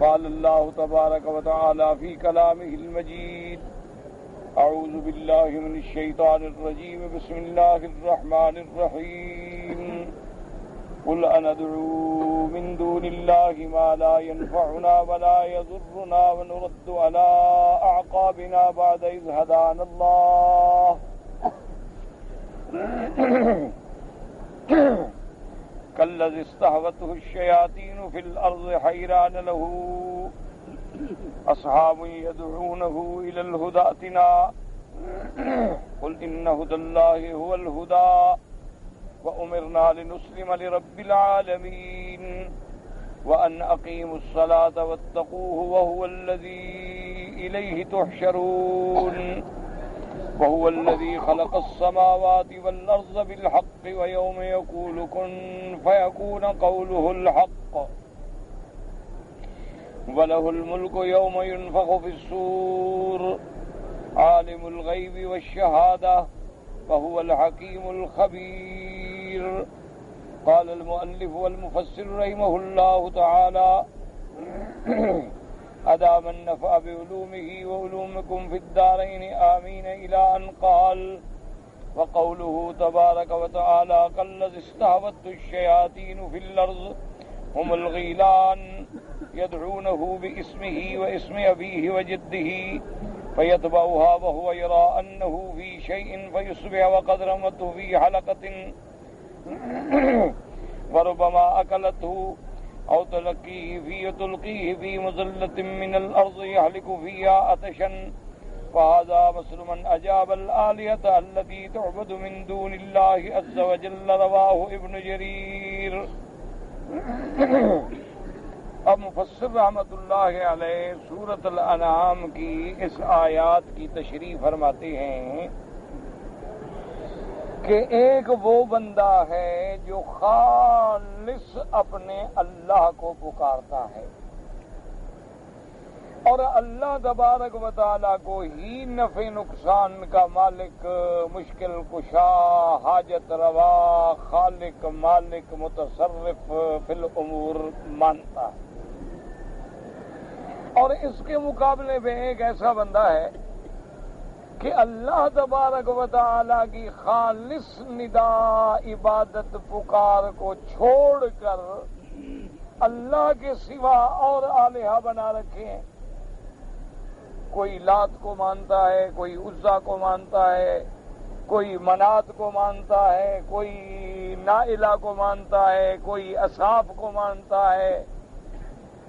قال الله تبارك وتعالى في كلامه المجيد: أعوذ بالله من الشيطان الرجيم. بسم الله الرحمن الرحيم. قل أندعو من دون الله ما لا ينفعنا ولا يضرنا ونرد على أعقابنا بعد إذ هدانا الله كالذي استهوته الشياطين في الأرض حيران له أصحاب يدعونه إلى الهدى ائتنا قل إن هدى الله هو الهدى وأمرنا لنسلم لرب العالمين وأن أقيموا الصلاة واتقوه وهو الذي إليه تحشرون وهو الذي خلق السماوات والأرض بالحق ويوم يقول كن فيكون قوله الحق وله الملك يوم ينفخ في الصور عالم الغيب والشهادة وهو الحكيم الخبير. قال المؤلف والمفسر رحمه الله تعالى: أدام النفع بعلومه وعلومكم في الدارين آمين، إلى أن قال: وقوله تبارك وتعالى: كالذي استهوته الشياطين في الأرض هم الغيلان يدعونه باسمه واسم أبيه وجده فيتبعها وهو يرى أنه في شيء فيصبح وقد رمته في حلقة وربما أكلته أو تلقيه في مظلة من الأرض يهلك فيها عطشا. فهذا مثل من أجاب الآلهة التي تعبد من دون الله عز وجل. رواه ابن جرير. اب مفسر رحمۃ اللہ علیہ سورۃ الانعام کی اس آیات کی تشریح فرماتے ہیں کہ ایک وہ بندہ ہے جو خالص اپنے اللہ کو پکارتا ہے اور اللہ تبارک و تعالیٰ کو ہی نفع نقصان کا مالک، مشکل کشا، حاجت روا، خالق، مالک، متصرف فی الامور مانتا ہے. اور اس کے مقابلے میں ایک ایسا بندہ ہے کہ اللہ تبارک و تعالیٰ کی خالص ندا، عبادت، پکار کو چھوڑ کر اللہ کے سوا اور آلہہ بنا رکھے ہیں. کوئی لات کو مانتا ہے، کوئی عزا کو مانتا ہے، کوئی منات کو مانتا ہے، کوئی نائلہ کو مانتا ہے، کوئی اصحاب کو مانتا ہے.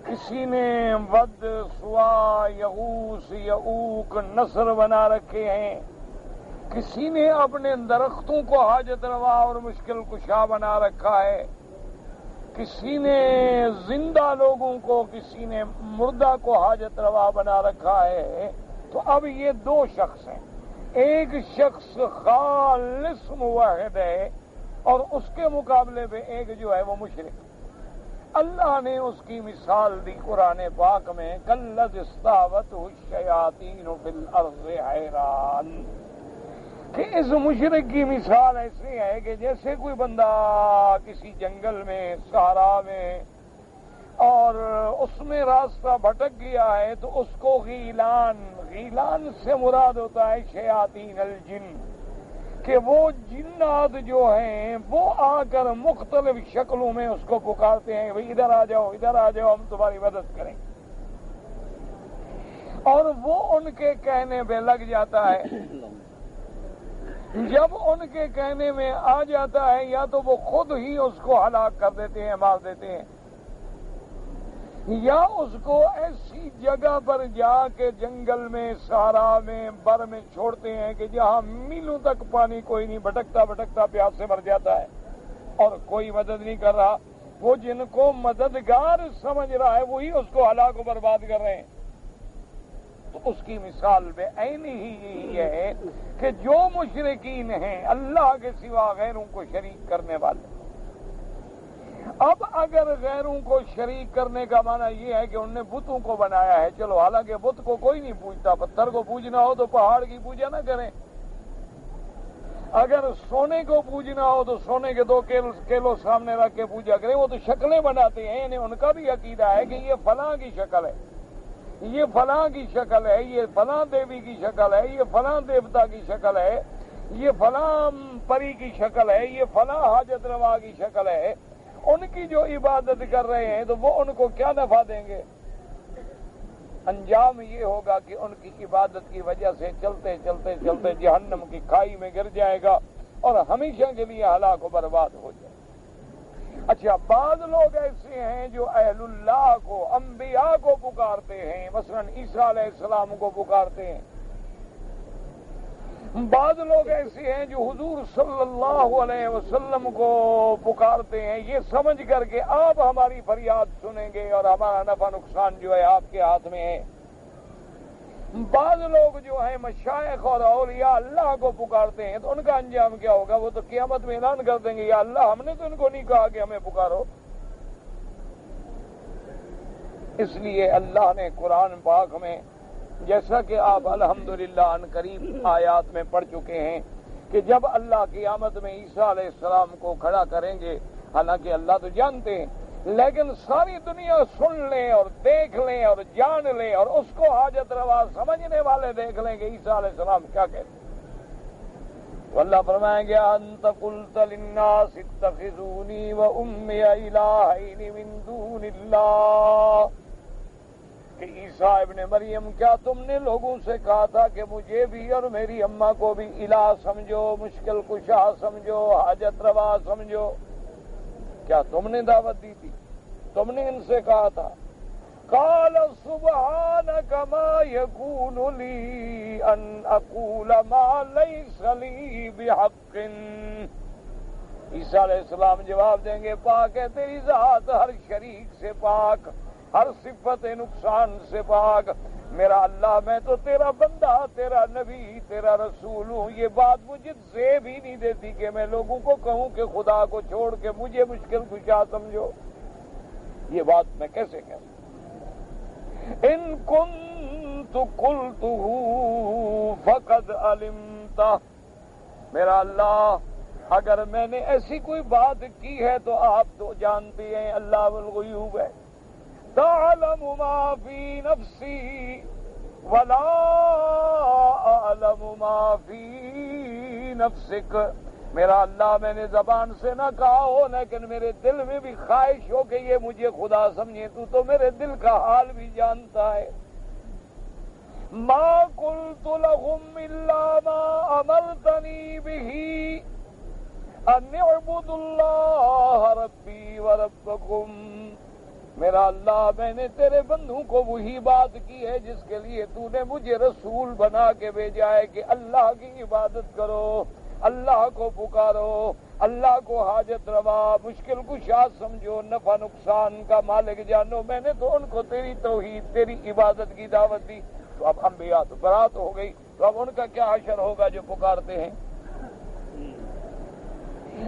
کسی نے ود، سوا، یغوث، یعوق، نصر بنا رکھے ہیں. کسی نے اپنے درختوں کو حاجت روا اور مشکل کشا بنا رکھا ہے. کسی نے زندہ لوگوں کو، کسی نے مردہ کو حاجت روا بنا رکھا ہے. تو اب یہ دو شخص ہیں. ایک شخص خالص موحد ہے اور اس کے مقابلے میں ایک جو ہے وہ مشرک. اللہ نے اس کی مثال دی قرآن پاک میں: کالذی استہوتہ الشیاطین فی الارض حیران، کہ اس مشرک کی مثال ایسی ہے کہ جیسے کوئی بندہ کسی جنگل میں، صحرا میں، اور اس میں راستہ بھٹک گیا ہے تو اس کو غیلان سے مراد ہوتا ہے شیاطین الجن، کہ وہ جنات جو ہیں وہ آ کر مختلف شکلوں میں اس کو پکارتے ہیں: بھئی ادھر آ جاؤ، ادھر آ جاؤ، ہم تمہاری مدد کریں. اور وہ ان کے کہنے پہ لگ جاتا ہے. جب ان کے کہنے میں آ جاتا ہے یا تو وہ خود ہی اس کو ہلاک کر دیتے ہیں، مار دیتے ہیں، یا اس کو ایسی جگہ پر جا کے جنگل میں، صحرا میں، بر میں چھوڑتے ہیں کہ جہاں میلوں تک پانی کوئی نہیں، بھٹکتا بھٹکتا پیاس سے مر جاتا ہے اور کوئی مدد نہیں کر رہا. وہ جن کو مددگار سمجھ رہا ہے وہی اس کو ہلاک و برباد کر رہے ہیں. تو اس کی مثال میں عین ہی یہی ہے کہ جو مشرکین ہیں اللہ کے سوا غیروں کو شریک کرنے والے. اب اگر غیروں کو شریک کرنے کا معنی یہ ہے کہ انہوں نے بتوں کو بنایا ہے، چلو حالانکہ بت کو کوئی نہیں پوجتا، پتھر کو پوجنا ہو تو پہاڑ کی پوجا نہ کریں. اگر سونے کو پوجنا ہو تو سونے کے 2 کیلو سامنے رکھ کے پوجا کریں. وہ تو شکلیں بناتے ہیں, انہیں ان کا بھی عقیدہ ہے کہ یہ فلاں کی شکل ہے, یہ فلاں کی شکل ہے, یہ فلاں دیوی کی شکل ہے, یہ فلاں دیوتا کی شکل ہے, یہ فلاں پری کی شکل ہے, یہ فلاں حاجت روا کی شکل ہے. ان کی جو عبادت کر رہے ہیں تو وہ ان کو کیا نفع دیں گے؟ انجام یہ ہوگا کہ ان کی عبادت کی وجہ سے چلتے چلتے چلتے جہنم کی کھائی میں گر جائے گا اور ہمیشہ کے لیے ہلاک و برباد ہو جائے گا. اچھا, بعض لوگ ایسے ہیں جو اہل اللہ کو, انبیاء کو پکارتے ہیں, مثلا عیسیٰ علیہ السلام کو پکارتے ہیں. بعض لوگ ایسے ہیں جو حضور صلی اللہ علیہ وسلم کو پکارتے ہیں یہ سمجھ کر کے آپ ہماری فریاد سنیں گے اور ہمارا نفع نقصان جو ہے آپ کے ہاتھ میں ہے. بعض لوگ جو ہیں مشائخ اور اولیاء اللہ کو پکارتے ہیں تو ان کا انجام کیا ہوگا؟ وہ تو قیامت میں اعلان کر دیں گے یا اللہ ہم نے تو ان کو نہیں کہا کہ ہمیں پکارو. اس لیے اللہ نے قرآن پاک میں, جیسا کہ آپ الحمدللہ ان قریب آیات میں پڑھ چکے ہیں, کہ جب اللہ قیامت میں عیسیٰ علیہ السلام کو کھڑا کریں گے, حالانکہ اللہ تو جانتے ہیں, لیکن ساری دنیا سن لیں اور دیکھ لیں اور جان لیں اور اس کو حاجت روا سمجھنے والے دیکھ لیں کہ عیسیٰ علیہ السلام کیا کہتے ہیں. تو اللہ فرمائیں گے انت قلت للناس اتخذونی و امی الہین من دون اللہ, کہ عیسیٰ ابن مریم کیا تم نے لوگوں سے کہا تھا کہ مجھے بھی اور میری اماں کو بھی الہ سمجھو, مشکل کشا سمجھو, حاجت روا سمجھو؟ کیا تم نے دعوت دی تھی؟ تم نے ان سے کہا تھا؟ قال سبحانک ما یکون لی ان اقول ما لیس لی بحق. عیسیٰ علیہ السلام جواب دیں گے پاک ہے تیری ذات ہر شریک سے پاک, ہر صفت نقصان سے پاک. میرا اللہ میں تو تیرا بندہ, تیرا نبی, تیرا رسول ہوں. یہ بات مجھے زیب ہی نہیں دیتی کہ میں لوگوں کو کہوں کہ خدا کو چھوڑ کے مجھے مشکل کشا سمجھو. یہ بات میں کیسے کہوں؟ ان کنت قلتہ فقد علمتہ, میرا اللہ اگر میں نے ایسی کوئی بات کی ہے تو آپ تو جانتے ہیں, اللہ الغیوب ہے. تعلم ما فی نفسی ولا اعلم ما فی نفسک. میرا اللہ میں نے زبان سے نہ کہا ہو لیکن میرے دل میں بھی خواہش ہو کہ یہ مجھے خدا سمجھے, تو میرے دل کا حال بھی جانتا ہے. ما قلت لهم الا ما امرتنی به ان اعبدوا اللہ ربی وربکم. میرا اللہ میں نے تیرے بندوں کو وہی بات کی ہے جس کے لیے تو نے مجھے رسول بنا کے بھیجا ہے کہ اللہ کی عبادت کرو, اللہ کو پکارو, اللہ کو حاجت روا مشکل کشا سمجھو, نفع نقصان کا مالک جانو. میں نے تو ان کو تیری توحید, تیری عبادت کی دعوت دی. تو اب انبیاء تو برات ہو گئی, تو اب ان کا کیا حشر ہوگا جو پکارتے ہیں؟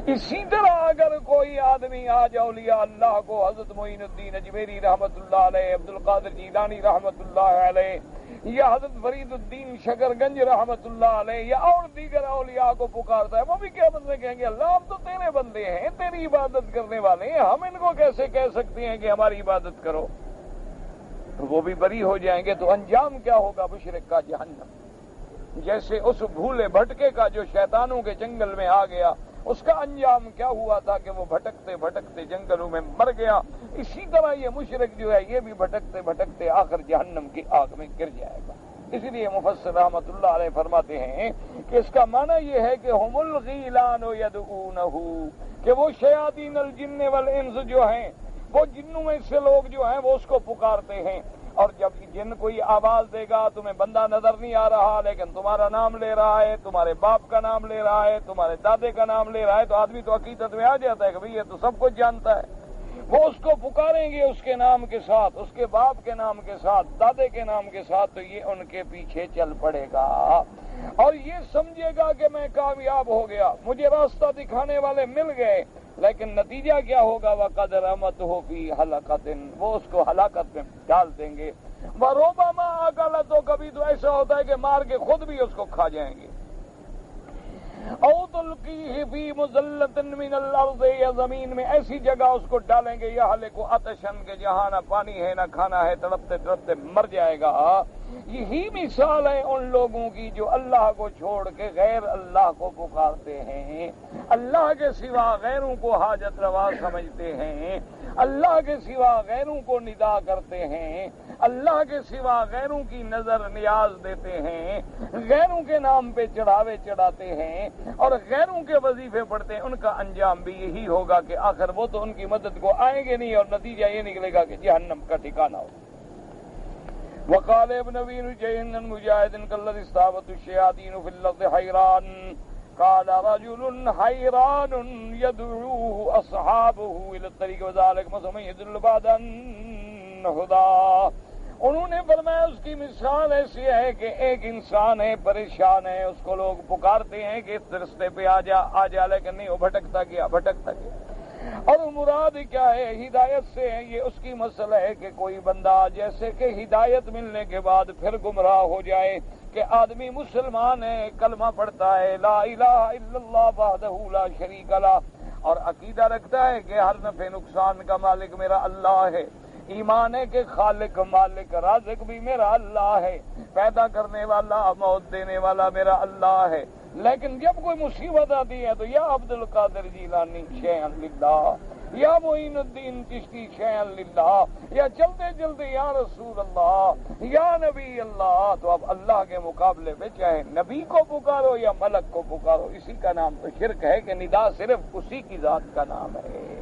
اسی طرح اگر کوئی آدمی آج اولیاء اللہ کو, حضرت معین الدین اجمیری رحمت اللہ علیہ, عبد القادر جیلانی رحمت اللہ علیہ, یا حضرت فرید الدین شکر گنج رحمت اللہ علیہ, یا اور دیگر اولیاء کو پکارتا ہے, وہ بھی کیا بندے کہیں گے اللہ ہم تو تیرے بندے ہیں, تیری عبادت کرنے والے ہیں, ہم ان کو کیسے کہہ سکتے ہیں کہ ہماری عبادت کرو؟ وہ بھی بری ہو جائیں گے. تو انجام کیا ہوگا مشرک کا؟ جہنم. جیسے اس بھولے بھٹکے کا جو شیطانوں کے جنگل میں آ گیا, اس کا انجام کیا ہوا تھا کہ وہ بھٹکتے بھٹکتے جنگلوں میں مر گیا, اسی طرح یہ مشرک جو ہے یہ بھی بھٹکتے بھٹکتے آخر جہنم کی آگ میں گر جائے گا. اس لیے مفسر رحمت اللہ علیہ فرماتے ہیں کہ اس کا معنی یہ ہے کہ ہم الغیلان یدعونہ, کہ وہ شیاطین الجن والانس جو ہیں, وہ جنوں میں سے لوگ جو ہیں وہ اس کو پکارتے ہیں. اور جب جن کوئی آواز دے گا, تمہیں بندہ نظر نہیں آ رہا لیکن تمہارا نام لے رہا ہے, تمہارے باپ کا نام لے رہا ہے, تمہارے دادے کا نام لے رہا ہے, تو آدمی تو عقیدت میں آ جاتا ہے کہ بھئی یہ تو سب کچھ جانتا ہے. وہ اس کو پکاریں گے اس کے نام کے ساتھ, اس کے باپ کے نام کے ساتھ, دادے کے نام کے ساتھ, تو یہ ان کے پیچھے چل پڑے گا اور یہ سمجھے گا کہ میں کامیاب ہو گیا, مجھے راستہ دکھانے والے مل گئے. لیکن نتیجہ کیا ہوگا؟ وَقَدْ رَمَتْهُ فِي حَلَقَةٍ, وہ اس کو ہلاکت میں ڈال دیں گے. وَرُبَمَا أَكَلَ, تو کبھی تو ایسا ہوتا ہے کہ مار کے خود بھی اس کو کھا جائیں گے. او تلقیہ فی مزلۃ من الارض، یا زمین میں ایسی جگہ اس کو ڈالیں گے یہلک عطشن کے جہاں نہ پانی ہے نہ کھانا ہے، تڑپتے تڑپتے مر جائے گا۔ یہی مثال ہے ان لوگوں کی جو اللہ کو چھوڑ کے غیر اللہ کو پکارتے ہیں، اللہ کے سوا غیروں کو حاجت روا سمجھتے ہیں، اللہ کے سوا غیروں کو ندا کرتے ہیں، اللہ کے سوا غیروں کی نظر نیاز دیتے ہیں، غیروں کے نام پہ چڑھاوے چڑھاتے ہیں اور غیروں کے وظیفے پڑھتے ہیں۔ ان کا انجام بھی یہی ہوگا کہ آخر وہ تو ان کی مدد کو آئیں گے نہیں، اور نتیجہ یہ نکلے گا کہ جہنم کا ٹھکانہ ہو۔ وقال ابن ابي نجيح مجاهد كالذي استعبت الشياطين في الارض حيران قال رجل حيران يدعوه اصحابه الى الطريق وذلك مثل من يدل بعد الهدى۔ انہوں نے فرمایا اس کی مثال ایسی ہے کہ ایک انسان ہے، پریشان ہے، اس کو لوگ پکارتے ہیں کہ اس رستے پہ آ جا، لیکن نہیں، وہ بھٹکتا گیا۔ اور مراد کیا ہے؟ ہدایت سے ہے۔ یہ اس کی مسئلہ ہے کہ کوئی بندہ جیسے کہ ہدایت ملنے کے بعد پھر گمراہ ہو جائے، کہ آدمی مسلمان ہے، کلمہ پڑھتا ہے، لا الہ الا اللہ وحدہ لا شریک لہ، اور عقیدہ رکھتا ہے کہ ہر نفع نقصان کا مالک میرا اللہ ہے، ایمان ہے کہ خالق مالک رازق بھی میرا اللہ ہے، پیدا کرنے والا موت دینے والا میرا اللہ ہے، لیکن جب کوئی مصیبت آتی ہے تو یا عبد القادر جیلانی شیئا للہ، یا معین الدین چشتی شیئا للہ، یا چلتے چلتے یا رسول اللہ، یا نبی اللہ۔ تو اب اللہ کے مقابلے میں چاہے نبی کو پکارو یا ملک کو پکارو، اسی کا نام تو شرک ہے کہ ندا صرف اسی کی ذات کا نام ہے۔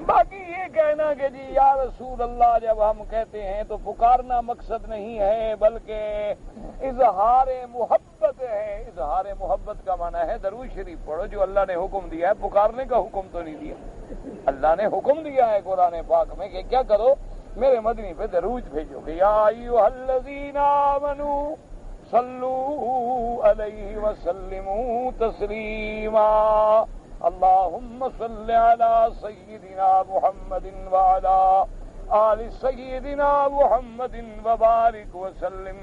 باقی یہ کہنا کہ جی یا رسول اللہ جب ہم کہتے ہیں تو پکارنا مقصد نہیں ہے، بلکہ اظہار محبت ہے۔ اظہار محبت کا معنی ہے درود شریف پڑھو، جو اللہ نے حکم دیا ہے، پکارنے کا حکم تو نہیں دیا۔ اللہ نے حکم دیا ہے قرآن پاک میں کہ کیا کرو، میرے مدنی پہ درود بھیجو کہ یا ایھا الذین آمنوا صلوا علیہ وسلموا تسلیما، اللہم صل علی سیدنا محمد وعلی آل سیدنا محمد وبارک وسلم۔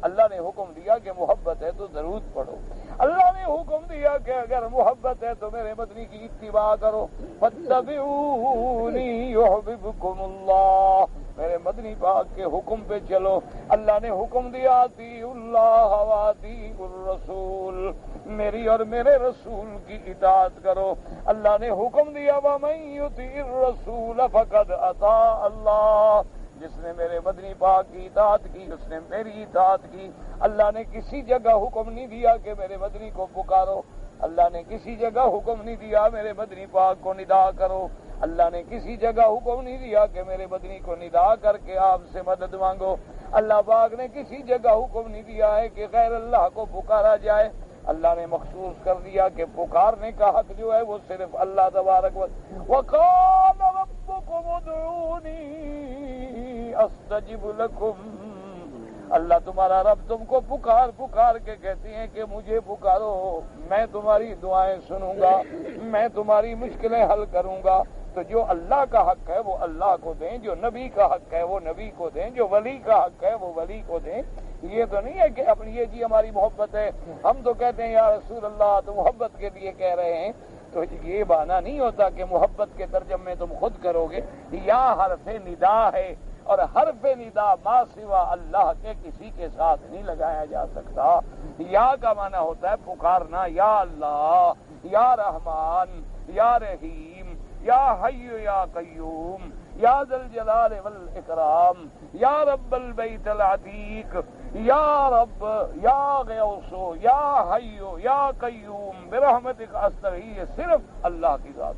اللہ نے حکم دیا کہ محبت ہے تو درود پڑھو، اللہ نے حکم دیا کہ اگر محبت ہے تو میرے مدنی کی اتباع کرو، فاتبعونی یحببکم اللہ، میرے مدنی پاک کے حکم پہ چلو۔ اللہ نے حکم دیا اطیعوا اللہ واطیعوا الرسول، میری اور میرے رسول کی اطاعت کرو۔ اللہ نے حکم دیا ومن یطیع الرسول فقد اطاع اللہ، جس نے میرے مدنی پاک کی اطاعت کی اس نے میری اطاعت کی۔ اللہ نے کسی جگہ حکم نہیں دیا کہ میرے مدنی کو پکارو، اللہ نے کسی جگہ حکم نہیں دیا میرے مدنی پاک کو ندا کرو، اللہ نے کسی جگہ حکم نہیں دیا کہ میرے مدنی کو ندا کر کے آپ سے مدد مانگو، اللہ پاک نے کسی جگہ حکم نہیں دیا ہے کہ غیر اللہ کو پکارا جائے۔ اللہ نے مخصوص کر دیا کہ پکارنے کا حق جو ہے وہ صرف اللہ تبارک وقال ربکم ادعونی استجب لکم، اللہ تمہارا رب تم کو پکار پکار کے کہتی ہیں کہ مجھے پکارو، میں تمہاری دعائیں سنوں گا، میں تمہاری مشکلیں حل کروں گا۔ تو جو اللہ کا حق ہے وہ اللہ کو دیں، جو نبی کا حق ہے وہ نبی کو دیں، جو ولی کا حق ہے وہ ولی کو دیں۔ یہ تو نہیں ہے کہ اپنی یہ جی ہماری محبت ہے، ہم تو کہتے ہیں یا رسول اللہ، تو محبت کے لیے کہہ رہے ہیں، تو یہ بہانہ نہیں ہوتا کہ محبت کے ترجمے تم خود کرو گے۔ یا حرف ندا ہے، اور حرف ندا ما سوا اللہ کے کسی کے ساتھ نہیں لگایا جا سکتا۔ یا کا معنی ہوتا ہے پکارنا، یا اللہ، یا رحمان، یا رحیم، یا حی یا قیوم، یا ذا الجلال والاکرام، یا رب البیت العتیق، یا رب، یا غیوث، یا حی یا قیوم برحمتک استغیث، صرف اللہ کی ذات۔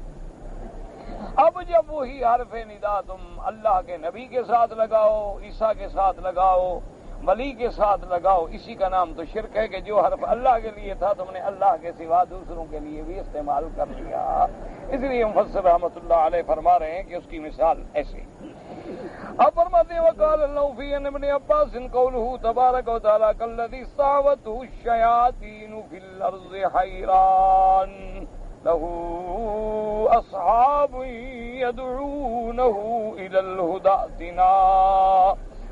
اب جب وہی حرف ندا تم اللہ کے نبی کے ساتھ لگاؤ، عیسیٰ کے ساتھ لگاؤ، ولی کے ساتھ لگاؤ، اسی کا نام تو شرک ہے کہ جو حرف اللہ کے لیے تھا تم نے اللہ کے سوا دوسروں کے لیے بھی استعمال کر لیا۔ اس لیے مفسر رحمۃ اللہ علیہ فرما رہے ہیں کہ اس کی مثال ایسی۔ اب فرماتے ہیں وقال اللہ فی ان ابن عباس قوله تبارک و تعالی کالذی استعوته الشیاطین فی الارض حیران له اصحاب يدعونه الى الهدى ائتنا۔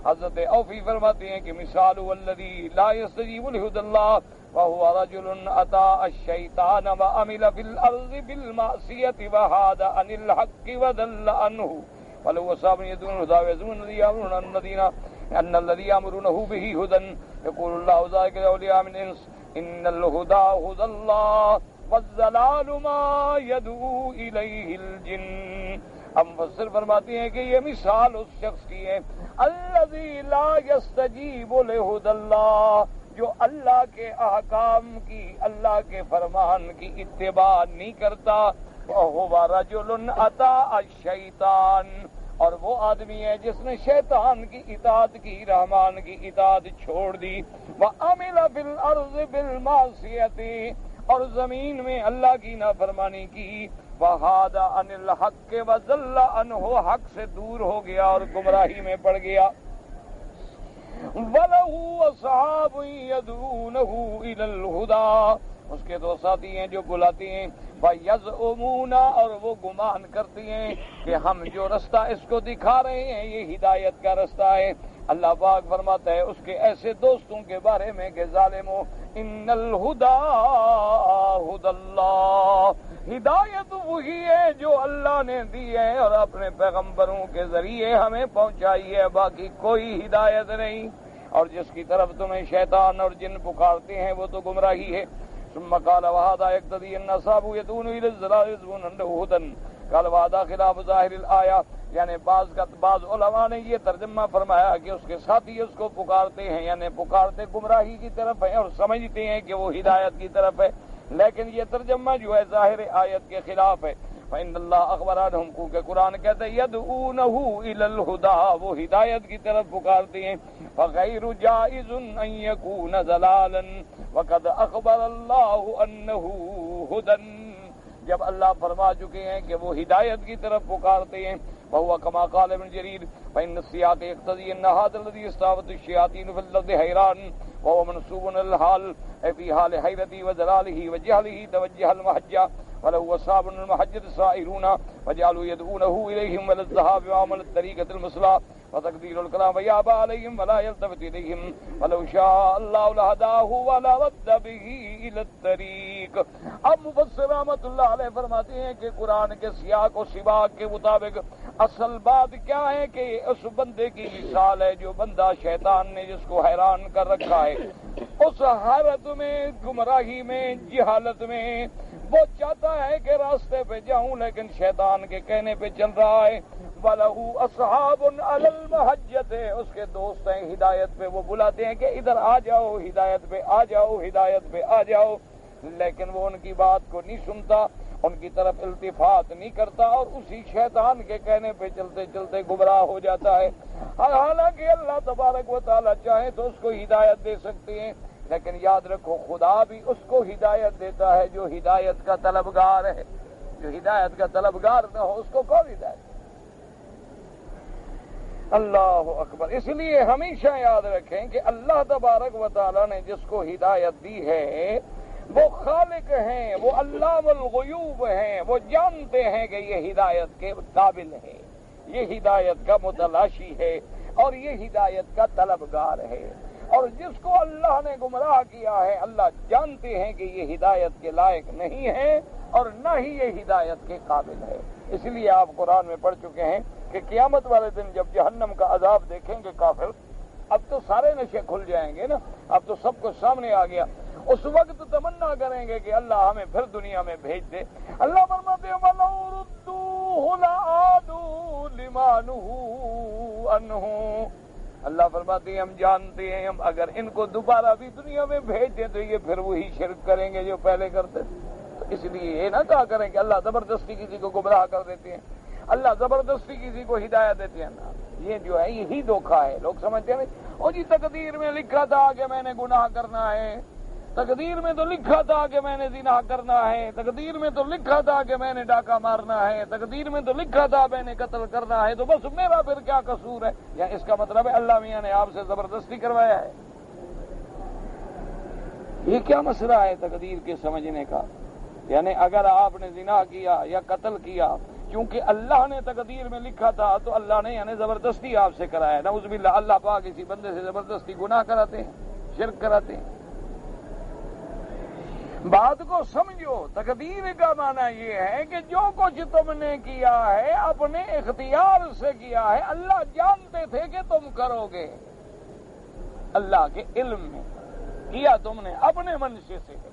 حضرت اوفی فرماتے ہیں کہ مثال والذی لا يستجیب لہدى اللہ وهو رجل أطاع الشيطان وعمل في الأرض بالمعصية وحاد عن الحق وضل عنه ولو أصاب يدون الهدى ويزمون أن الذي يأمرونه به هدى يقول الله ذلك لأولياء من الإنس إن الهدى هدى الله والضلال ما يدعو إليه الجن. ہم مفسر فرماتے ہیں کہ یہ مثال اس شخص کی ہے الذی لا یستجیب لہدی اللہ، جو اللہ کے احکام کی، اللہ کے فرمان کی اتباع نہیں کرتا. وَهُوَ رَجُلٌ أَطَاعَ الشَّيْطَانَ، اور وہ آدمی ہے جس نے شیطان کی اطاعت کی، رحمان کی اطاعت چھوڑ دی. وَعَمِلَ فِي الْأَرْضِ بِالْمَعْصِيَةِ، اور زمین میں اللہ کی نافرمانی کی. وَحَادَ عَنِ الْحَقِّ وَضَلَّ عَنْهُ، حق سے دور ہو گیا اور گمراہی میں پڑ گیا. وَلَهُ أَصْحَابٌ يَدْعُونَهُ إِلَى الْهُدَىٰ، اس کے دو ساتھی ہیں جو بلاتے ہیں. وَيَزْعُمُونَ، اور وہ گمان کرتی ہیں کہ ہم جو رستہ اس کو دکھا رہے ہیں یہ ہدایت کا رستہ ہے. اللہ پاک فرماتا ہے اس کے ایسے دوستوں کے بارے میں کہ ظالمو ان الہدی ھدی اللہ، ہدایت وہی ہے جو اللہ نے دی ہے اور اپنے پیغمبروں کے ذریعے ہمیں پہنچائی ہے، باقی کوئی ہدایت نہیں. اور جس کی طرف تمہیں شیطان اور جن پکارتے ہیں وہ تو گمراہی ہے. ثم قال وهذا يقتضي ان اصحابه يدعون الى الضلال يذبون عنده هدى قال وهذا خلاف ظاہر الآیہ، یعنی بعض علماء نے یہ ترجمہ فرمایا کہ اس کے ساتھی اس کو پکارتے ہیں، یعنی پکارتے گمراہی کی طرف ہے اور سمجھتے ہیں کہ وہ ہدایت کی طرف ہے، لیکن یہ ترجمہ جو ہے ظاہر آیت کے خلاف ہے. فإن اللہ اخبر عنہم، کہ قرآن کہتا ہے یدعونہ الی الہدی، وہ ہدایت کی طرف پکارتے ہیں. فغیر جائز ان یکون ضلالا وقد اخبر اللہ انہ ہدی، جب اللہ فرما چکے ہیں کہ وہ ہدایت کی طرف پکارتے ہیں. وهو كما قال ابن جرير فإن السياق يقتضي أن هذا الذي استعبد الشياطين في الأرض حيران وهو منسوب الحال في حال حيرته وضلاله وجهله توجه المحجة ولو أصحاب المحجة سائرون وجعلوا يدعونه إليهم ولا الذهاب وعمل الطريقة المثلى وتقدير الكلام ويابى عليهم ولا يلتفت إليهم ولو شاء الله لهداه ولرد به إلى الطريق. اب مفسر رحمۃ اللہ علیہ فرماتے ہیں کہ قرآن کے سیاق و سباق کے مطابق اصل بات کیا ہے کہ اس بندے کی مثال ہے جو بندہ شیطان نے جس کو حیران کر رکھا ہے، اس حیرت میں، گمراہی میں، جہالت میں وہ چاہتا ہے کہ راستے پہ جاؤں لیکن شیطان کے کہنے پہ چل رہا ہے. وَلَهُ أَصْحَابٌ عَلَى الْمَحَجَّةِ، اس کے دوست ہیں ہدایت پہ، وہ بلاتے ہیں کہ ادھر آ جاؤ، ہدایت پہ آ جاؤ، ہدایت پہ آ جاؤ، لیکن وہ ان کی بات کو نہیں سنتا، ان کی طرف التفات نہیں کرتا اور اسی شیطان کے کہنے پہ چلتے چلتے گمراہ ہو جاتا ہے. حالانکہ اللہ تبارک و تعالیٰ چاہے تو اس کو ہدایت دے سکتے ہیں، لیکن یاد رکھو خدا بھی اس کو ہدایت دیتا ہے جو ہدایت کا طلبگار ہے. جو ہدایت کا طلبگار نہ ہو اس کو کون ہدایت؟ اللہ اکبر. اس لیے ہمیشہ یاد رکھیں کہ اللہ تبارک و تعالیٰ نے جس کو ہدایت دی ہے وہ خالق ہیں، وہ علام الغیوب ہیں، وہ جانتے ہیں کہ یہ ہدایت کے قابل ہے، یہ ہدایت کا متلاشی ہے اور یہ ہدایت کا طلبگار ہے. اور جس کو اللہ نے گمراہ کیا ہے اللہ جانتے ہیں کہ یہ ہدایت کے لائق نہیں ہے اور نہ ہی یہ ہدایت کے قابل ہے. اس لیے آپ قرآن میں پڑھ چکے ہیں کہ قیامت والے دن جب جہنم کا عذاب دیکھیں گے کافر، اب تو سارے نشے کھل جائیں گے نا، اب تو سب کچھ سامنے آ گیا. اس وقت تمنا کریں گے کہ اللہ ہمیں پھر دنیا میں بھیج دے. اللہ فرماتے ہیں وَلَوْ رُدُّوهُ لَعَادُوا لِمَا نُهُوا عَنْهُ، اللہ فرماتے ہیں ہم جانتے ہیں ہم اگر ان کو دوبارہ بھی دنیا میں بھیج دیں تو یہ پھر وہی شرک کریں گے جو پہلے کرتے. تو اس لیے یہ نہ کہا کریں کہ اللہ زبردستی کسی کو گمراہ کر دیتے ہیں، اللہ زبردستی کسی کو ہدایت دیتے ہیں. نا، یہ جو ہے یہی دھوکہ ہے. لوگ سمجھتے ہیں او جی تقدیر میں لکھا تھا کہ میں نے گناہ کرنا ہے، تقدیر میں تو لکھا تھا کہ میں نے زنا کرنا ہے، تقدیر میں تو لکھا تھا کہ میں نے ڈاکہ مارنا ہے، تقدیر میں تو لکھا تھا میں نے قتل کرنا ہے، تو بس میرا پھر کیا قصور ہے؟ یا اس کا مطلب ہے اللہ میاں نے آپ سے زبردستی کروایا ہے. یہ کیا مسئلہ ہے تقدیر کے سمجھنے کا؟ یعنی اگر آپ نے زنا کیا یا قتل کیا کیونکہ اللہ نے تقدیر میں لکھا تھا تو اللہ نے یعنی زبردستی آپ سے کرایا. نعوذ باللہ، اللہ پاک کسی بندے سے زبردستی گناہ کراتے ہیں، شرک کراتے ہیں. بات کو سمجھو، تقدیر کا معنی یہ ہے کہ جو کچھ تم نے کیا ہے اپنے اختیار سے کیا ہے، اللہ جانتے تھے کہ تم کرو گے، اللہ کے علم میں کیا، تم نے اپنے منشے سے ہے،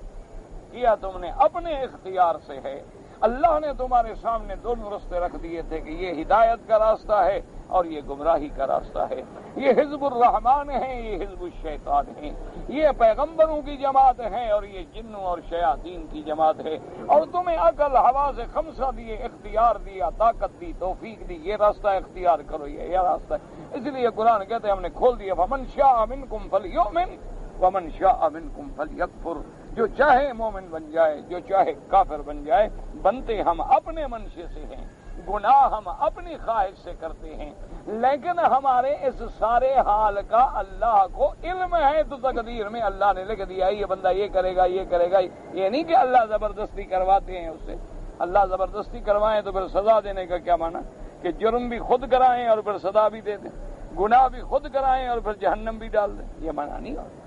کیا تم نے اپنے اختیار سے ہے۔ اللہ نے تمہارے سامنے دونوں راستے رکھ دیے تھے کہ یہ ہدایت کا راستہ ہے اور یہ گمراہی کا راستہ ہے، یہ حزب الرحمان ہے، یہ حزب الشیطان ہے، یہ پیغمبروں کی جماعت ہے اور یہ جنوں اور شیاطین کی جماعت ہے، اور تمہیں عقل، حواس خمسہ دیے، اختیار دیا، طاقت دی، توفیق دی، یہ راستہ اختیار کرو، یہ راستہ ہے۔ اس لیے قرآن کہتے ہیں ہم نے کھول دیا، فمن شاء منکم فلیؤمن ومن شاء منکم فلیکفر، جو چاہے مومن بن جائے، جو چاہے کافر بن جائے، بنتے ہم اپنے منشے سے ہیں، گناہ ہم اپنی خواہش سے کرتے ہیں، لیکن ہمارے اس سارے حال کا اللہ کو علم ہے، تو تقدیر میں اللہ نے لکھ دیا یہ بندہ یہ کرے گا، یہ کرے گا۔ یہ نہیں کہ اللہ زبردستی کرواتے ہیں اس سے، اللہ زبردستی کروائیں تو پھر سزا دینے کا کیا معنی کہ جرم بھی خود کرائیں اور پھر سزا بھی دے دیں، گناہ بھی خود کرائیں اور پھر جہنم بھی ڈال دیں، یہ معنی نہیں ہوتا۔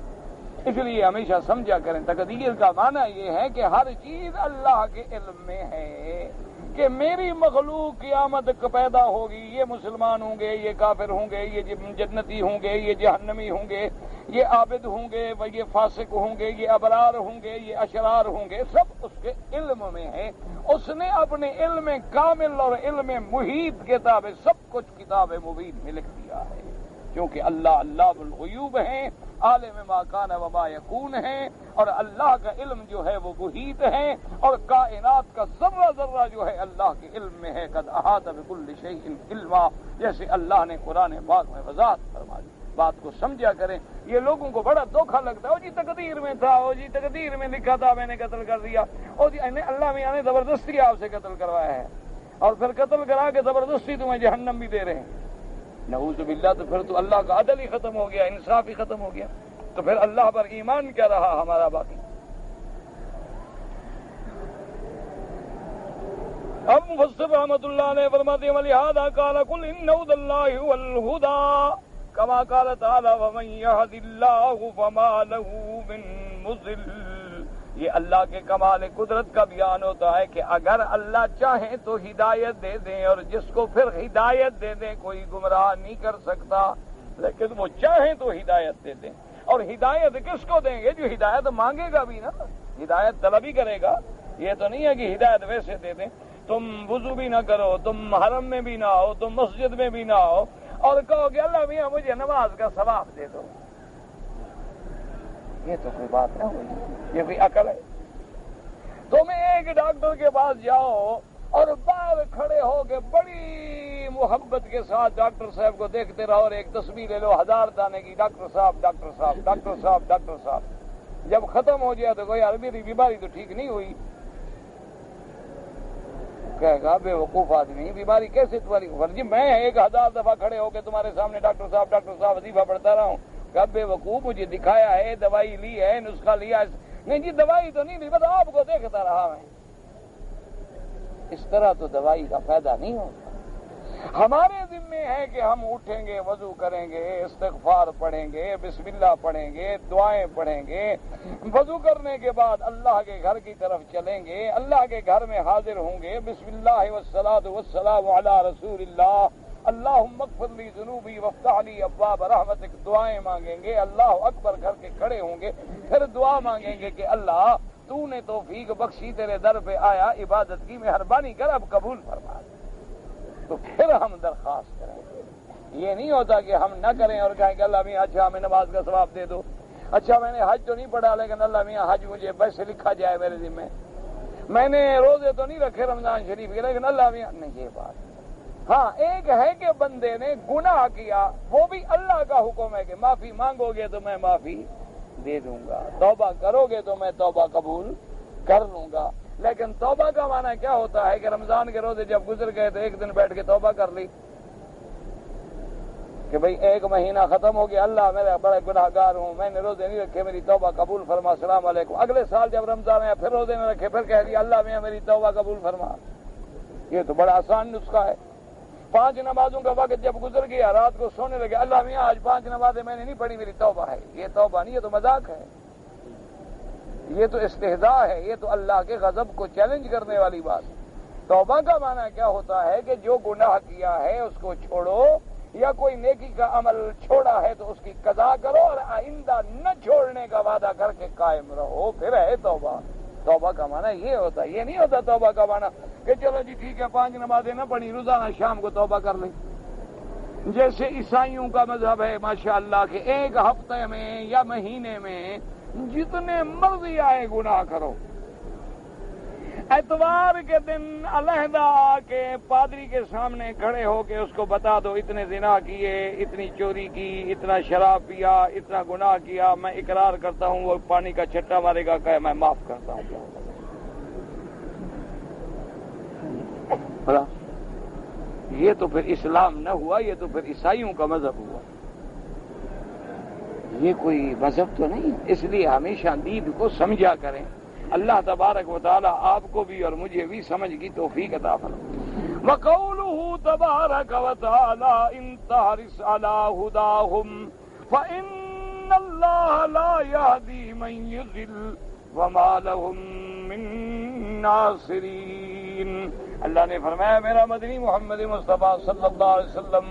اس لیے ہمیشہ سمجھا کریں، تقدیر کا معنی یہ ہے کہ ہر چیز اللہ کے علم میں ہے، کہ میری مخلوق قیامت پیدا ہوگی، یہ مسلمان ہوں گے، یہ کافر ہوں گے، یہ جنتی ہوں گے، یہ جہنمی ہوں گے، یہ عابد ہوں گے، یہ فاسق ہوں گے، یہ ابرار ہوں گے، یہ اشرار ہوں گے، سب اس کے علم میں ہے۔ اس نے اپنے علم کامل اور علم محیط کتاب سب کچھ کتاب مبین میں لکھ دیا ہے، کیونکہ اللہ علام الغیوب ہیں، عالم ما کان و ما یکون ہیں، اور اللہ کا علم جو ہے وہ محیط ہے، اور کائنات کا ذرہ ذرہ جو ہے اللہ کے علم میں ہے، قد احاط بکل شیء علما، جیسے اللہ نے قرآن پاک میں وضاحت فرما دی۔ بات کو سمجھا کریں، یہ لوگوں کو بڑا دھوکہ لگتا ہے، او جی تقدیر میں تھا، او جی تقدیر میں لکھا تھا میں نے قتل کر دیا، او جی اللہ میاں نے زبردستی آپ سے قتل کروایا ہے، اور پھر قتل کرا کے زبردستی تمہیں جہنم بھی دے رہے ہیں، نعوذ باللہ۔ تو پھر تو اللہ کا عدل ہی ختم ہو گیا، انصاف ہی ختم ہو گیا، تو پھر اللہ پر ایمان کیا رہا ہمارا باقی۔ اب مفسر رحمۃ اللہ نے فرماتے ہیں وَلِهَذَا قَالَ قُلْ إِنَّ هُدَى اللَّهِ هُوَ الْهُدَىٰ كَمَا قَالَ تَعَالَىٰ وَمَن يَهْدِ اللَّهُ فَمَا لَهُ مِن مُضِلٍّ۔ یہ اللہ کے کمال قدرت کا بیان ہوتا ہے کہ اگر اللہ چاہیں تو ہدایت دے دیں، اور جس کو پھر ہدایت دے دیں کوئی گمراہ نہیں کر سکتا، لیکن وہ چاہیں تو ہدایت دے دیں۔ اور ہدایت کس کو دیں گے؟ جو ہدایت مانگے گا بھی نا، ہدایت طلب ہی کرے گا۔ یہ تو نہیں ہے کہ ہدایت ویسے دے دیں، تم وضو بھی نہ کرو، تم حرم میں بھی نہ ہو، تم مسجد میں بھی نہ ہو، اور کہو کہ اللہ میاں مجھے نماز کا ثواب دے دو، یہ تو کوئی بات نہ ہوئی، یہ کوئی عقل ہے؟ تم ایک ڈاکٹر کے پاس جاؤ اور باہر کھڑے ہو کے بڑی محبت کے ساتھ ڈاکٹر صاحب کو دیکھتے رہو، اور ایک تسبیح لے لو 1000 دانے کی، ڈاکٹر صاحب ڈاکٹر صاحب ڈاکٹر صاحب ڈاکٹر صاحب، جب ختم ہو جائے تو کوئی یار میری بیماری تو ٹھیک نہیں ہوئی، کہے گا بے وقوف آدمی بیماری کیسے تمہاری جی میں 1000 دفعہ کھڑے ہو کے تمہارے سامنے ڈاکٹر صاحب وظیفہ پڑھتا رہا ہوں، کہ بے وقوف مجھے دکھایا ہے، دوائی لی ہے، نسخہ لیا ہے، نہیں جی دوائی تو نہیں لی، بس آپ کو دیکھتا رہا میں۔ اس طرح تو دوائی کا فائدہ نہیں ہوتا۔ ہمارے ذمے ہے کہ ہم اٹھیں گے، وضو کریں گے، استغفار پڑھیں گے، بسم اللہ پڑھیں گے، دعائیں پڑھیں گے، وضو کرنے کے بعد اللہ کے گھر کی طرف چلیں گے، اللہ کے گھر میں حاضر ہوں گے، بسم اللہ والصلاۃ والسلام علی رسول اللہ، اللہم اغفر لی ذنوبی وافتح لی ابواب رحمتک، دعائیں مانگیں گے، اللہ اکبر کر کے کھڑے ہوں گے، پھر دعا مانگیں گے کہ اللہ تو نے توفیق بخشی، تیرے در پہ آیا، عبادت کی مہربانی کر، اب قبول فرما، تو پھر ہم درخواست کریں گے۔ یہ نہیں ہوتا کہ ہم نہ کریں اور کہیں کہ اللہ میاں اچھا ہمیں نماز کا ثواب دے دو، اچھا میں نے حج تو نہیں پڑھا لیکن اللہ میاں حج مجھے ویسے لکھا جائے میرے ذمہ، میں نے روزے تو نہیں رکھے رمضان شریف کے لیکن اللہ میاں نہیں، یہ بات۔ ہاں ایک ہے کہ بندے نے گناہ کیا، وہ بھی اللہ کا حکم ہے کہ معافی مانگو گے تو میں معافی دے دوں گا، توبہ کرو گے تو میں توبہ قبول کر لوں گا، لیکن توبہ کا معنی کیا ہوتا ہے کہ رمضان کے روزے جب گزر گئے تو ایک دن بیٹھ کے توبہ کر لی کہ بھئی 1 مہینہ ختم ہو گیا، اللہ میرا بڑا گناہ گار ہوں، میں نے روزے نہیں رکھے، میری توبہ قبول فرما، السلام علیکم۔ اگلے سال جب رمضان آیا پھر روزے نہ رکھے، پھر کہہ دیا اللہ میاں میری توبہ قبول فرما۔ یہ تو بڑا آسان نسخہ ہے۔ 5 نمازوں کا وقت جب گزر گیا، رات کو سونے لگے، اللہ میاں آج 5 نمازیں میں نے نہیں پڑھی، میری توبہ ہے، یہ توبہ نہیں، یہ تو مذاق ہے۔ یہ تو استہزاء ہے، یہ تو اللہ کے غضب کو چیلنج کرنے والی بات ہے۔ توبہ کا معنی کیا ہوتا ہے کہ جو گناہ کیا ہے اس کو چھوڑو، یا کوئی نیکی کا عمل چھوڑا ہے تو اس کی قضا کرو اور آئندہ نہ چھوڑنے کا وعدہ کر کے قائم رہو، پھر ہے توبہ۔ توبہ کا معنی یہ ہوتا ہے، یہ نہیں ہوتا توبہ کا معنی کہ چلو جی ٹھیک ہے 5 نمازیں نہ پڑھی، روزانہ شام کو توبہ کر لیں۔ جیسے عیسائیوں کا مذہب ہے ماشاءاللہ کہ ایک ہفتے میں یا مہینے میں جتنے مرضی آئے گناہ کرو، اتوار کے دن علیحدہ آ کے پادری کے سامنے کھڑے ہو کے اس کو بتا دو اتنے زنا کیے، اتنی چوری کی، اتنا شراب پیا، اتنا گناہ کیا، میں اقرار کرتا ہوں، وہ پانی کا چھٹا مارے گا کہ میں معاف کرتا ہوں۔ یہ تو پھر اسلام نہ ہوا، یہ تو پھر عیسائیوں کا مذہب ہوا، یہ کوئی مذہب تو نہیں۔ اس لیے ہمیشہ دین کو سمجھا کریں۔ اللہ تبارک و تعالی آپ کو بھی اور مجھے بھی سمجھ کی توفیق عطا فرمائے۔ وَقَوْلُهُ تَبَارَكَ وَتَعَالَى إِن تَحْرِصْ عَلَىٰ هُدَاهُمْ فَإِنَّ اللَّهَ لَا يَهْدِي مَن يُضِلُّ وَمَا لَهُم مِّن نَّاصِرِينَ۔ اللہ نے فرمایا میرا مدنی محمد مصطفیٰ صلی اللہ علیہ وسلم،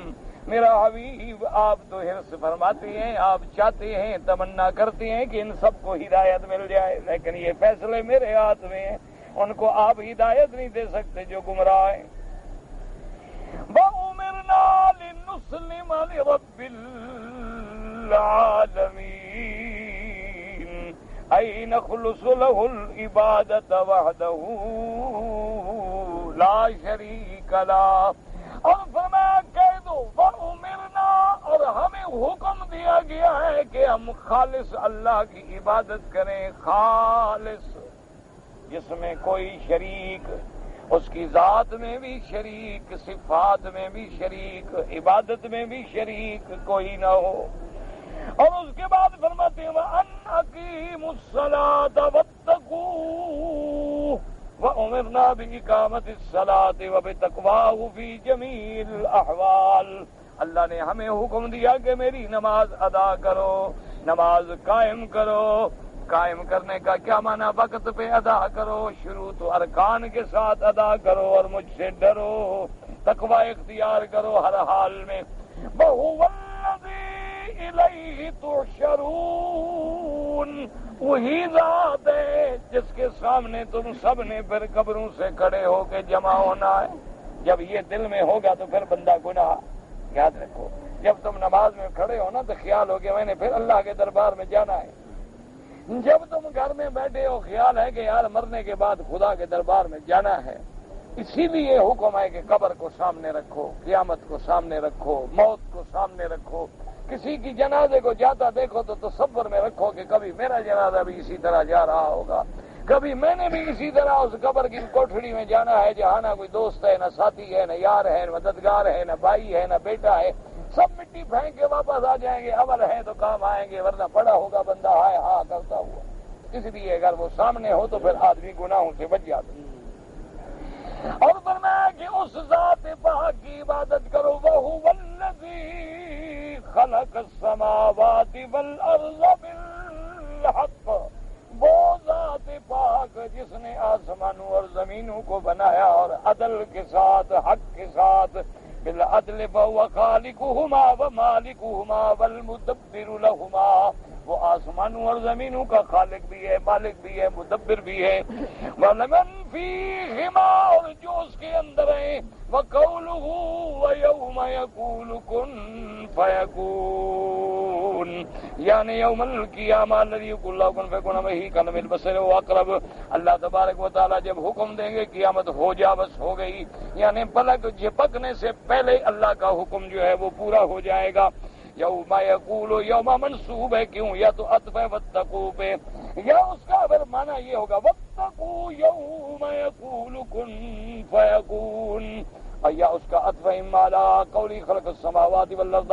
میرا حبیب، آپ تو حرص فرماتے ہیں، آپ چاہتے ہیں، تمنا کرتے ہیں کہ ان سب کو ہدایت مل جائے، لیکن یہ فیصلے میرے ہاتھ میں ہیں، ان کو آپ ہدایت نہیں دے سکتے جو گمراہ ہیں۔ وَأُمِرْنَا لِنُسْلِمَ لِرَبِّ الْعَالَمِينَ أَيْ نَخْلُصُ لَهُ الْعِبَادَةَ وَحْدَهُ لَا شَرِيكَ لَهُ۔ اور فرمایا کہہ دو وَأُمِرْنَا، اور ہمیں حکم دیا گیا ہے کہ ہم خالص اللہ کی عبادت کریں، خالص جس میں کوئی شریک، اس کی ذات میں بھی شریک، صفات میں بھی شریک، عبادت میں بھی شریک کوئی نہ ہو۔ اور اس کے بعد فرماتے ہیں وَأَنْ أَقِيمُوا الصَّلَاةَ وَاتَّقُوهُ وَأُمِرْنَا بِإِقَامَةِ الصَّلَاةِ وَبِتَقْوَاهُ فِي جَمِيعِ الْأَحْوَالِ۔ اللہ نے ہمیں حکم دیا کہ میری نماز ادا کرو، نماز قائم کرو۔ قائم کرنے کا کیا معنی؟ وقت پہ ادا کرو، شروع تو ارکان کے ساتھ ادا کرو اور مجھ سے ڈرو، تقوی اختیار کرو ہر حال میں۔ وَهُوَ الَّذِي إِلَيْهِ تُحْشَرُونَ، وہی ذات ہے جس کے سامنے تم سب نے پھر قبروں سے کھڑے ہو کے جمع ہونا ہے۔ جب یہ دل میں ہوگا تو پھر بندہ گناہ یاد رکھو، جب تم نماز میں کھڑے ہو نا تو خیال ہو کہ میں نے پھر اللہ کے دربار میں جانا ہے۔ جب تم گھر میں بیٹھے ہو خیال ہے کہ یار مرنے کے بعد خدا کے دربار میں جانا ہے۔ اسی لیے حکم ہے کہ قبر کو سامنے رکھو، قیامت کو سامنے رکھو، موت کو سامنے رکھو۔ کسی کی جنازے کو جاتا دیکھو تو تصور میں رکھو کہ کبھی میرا جنازہ بھی اسی طرح جا رہا ہوگا، کبھی میں نے بھی اسی طرح اس قبر کی کوٹھڑی میں جانا ہے جہاں نہ کوئی دوست ہے، نہ ساتھی ہے، نہ یار ہے، نہ مددگار ہے، نہ بھائی ہے، نہ بیٹا ہے، سب مٹی پھینک کے واپس آ جائیں گے۔ عمل ہے تو کام آئیں گے، ورنہ پڑا ہوگا بندہ ہائے ہاں کرتا ہوا۔ اس لیے اگر وہ سامنے ہو تو پھر آدمی گناہوں سے بچ جاتا ہے۔ اور فرمایا کہ اس ذات پاک کی عبادت کرو، وَهُوَ الَّذِي خَلَقَ السَّمَاوَاتِ وَالْأَرْضَ بِالْحَقِّ، وہ ذات پاک جس نے آسمانوں اور زمینوں کو بنایا اور عدل کے ساتھ، حق کے ساتھ، بالعدل فَهُوَ خَالِقُهُمَا وَمَالِكُهُمَا وَالْمُدَبِّرُ لَهُمَا، وہ آسمانوں اور زمینوں کا خالق بھی ہے، مالک بھی ہے، مدبر بھی ہے۔ وَلَمَنْ فِيهِمَا، اور جو اس کے اندر ہیں، وَقَوْلُهُ وَيَوْمَ يَقُولُ كُن فَيَكُونُ، یعنی یوم القیامہ الذی یقول اللہ کن فیکون وہی کلمۃ البصر واقرب۔ اللہ تبارک و تعالیٰ جب حکم دیں گے قیامت ہو جا، بس ہو گئی، یعنی پلک جھپکنے سے پہلے اللہ کا حکم جو ہے وہ پورا ہو جائے گا۔ یوم یقول، یوم منصوب ہے، کیوں؟ یا تو عطف ہے واتقوا پہ، یا اس کا اگر معنی یہ ہوگا واتقوا یوم یقول کن فیکون، یا اس کا عطف اما علی قولی خلق السماوات والارض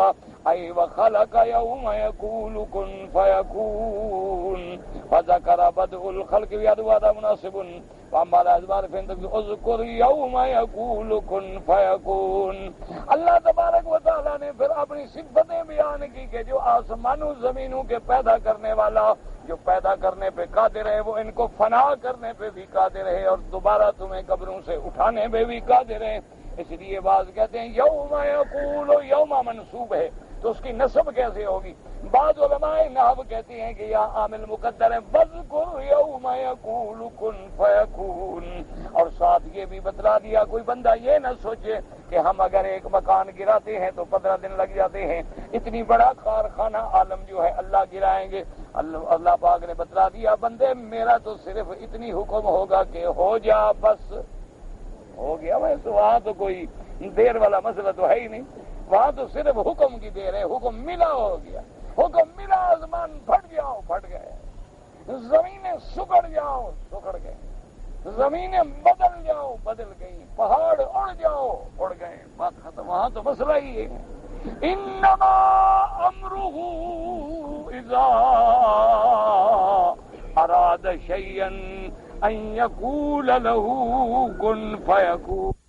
ای وخلق یوم یقول کن فیکون، فذکر بدء الخلق بیادواد مناسب واما الازمار فانتظر اذکر یوم یقول کن فیکون۔ اللہ تبارک و تعالیٰ نے پھر اپنی صفتیں بیان کی کہ جو آسمانوں زمینوں کے پیدا کرنے والا جو پیدا کرنے پہ قادر ہے وہ ان کو فنا کرنے پہ بھی قادر ہے اور دوبارہ تمہیں قبروں سے اٹھانے پہ بھی قادر ہے. اس لیے بعض کہتے ہیں یوم یقول، یوم منصوب ہے تو اس کی نسب کیسے ہوگی؟ بعض علماء نحو کہتے ہیں کہ یا عامل مقدر ہے وذکر یوم یقول کن فیکون. اور ساتھ یہ بھی بتلا دیا کوئی بندہ یہ نہ سوچے کہ ہم اگر ایک مکان گراتے ہیں تو 15 دن لگ جاتے ہیں، اتنی بڑا کارخانہ عالم جو ہے اللہ گرائیں گے. اللہ پاک نے بتلا دیا بندے میرا تو صرف اتنی حکم ہوگا کہ ہو جا، بس ہو گیا. ویسے وہاں تو کوئی دیر والا مسئلہ تو ہے ہی نہیں، وہاں تو صرف حکم کی دیر ہے. حکم ملا ہو گیا، حکم ملا آسمان پھٹ جاؤ پھٹ گئے، زمینیں سکڑ جاؤ سکڑ گئے، زمینیں بدل جاؤ بدل گئی، پہاڑ اڑ جاؤ اڑ گئے، بات ختم. وہاں تو مسئلہ ہی ہے انما امرہ اذا اراد شیئا ان یقول له کن فیکون.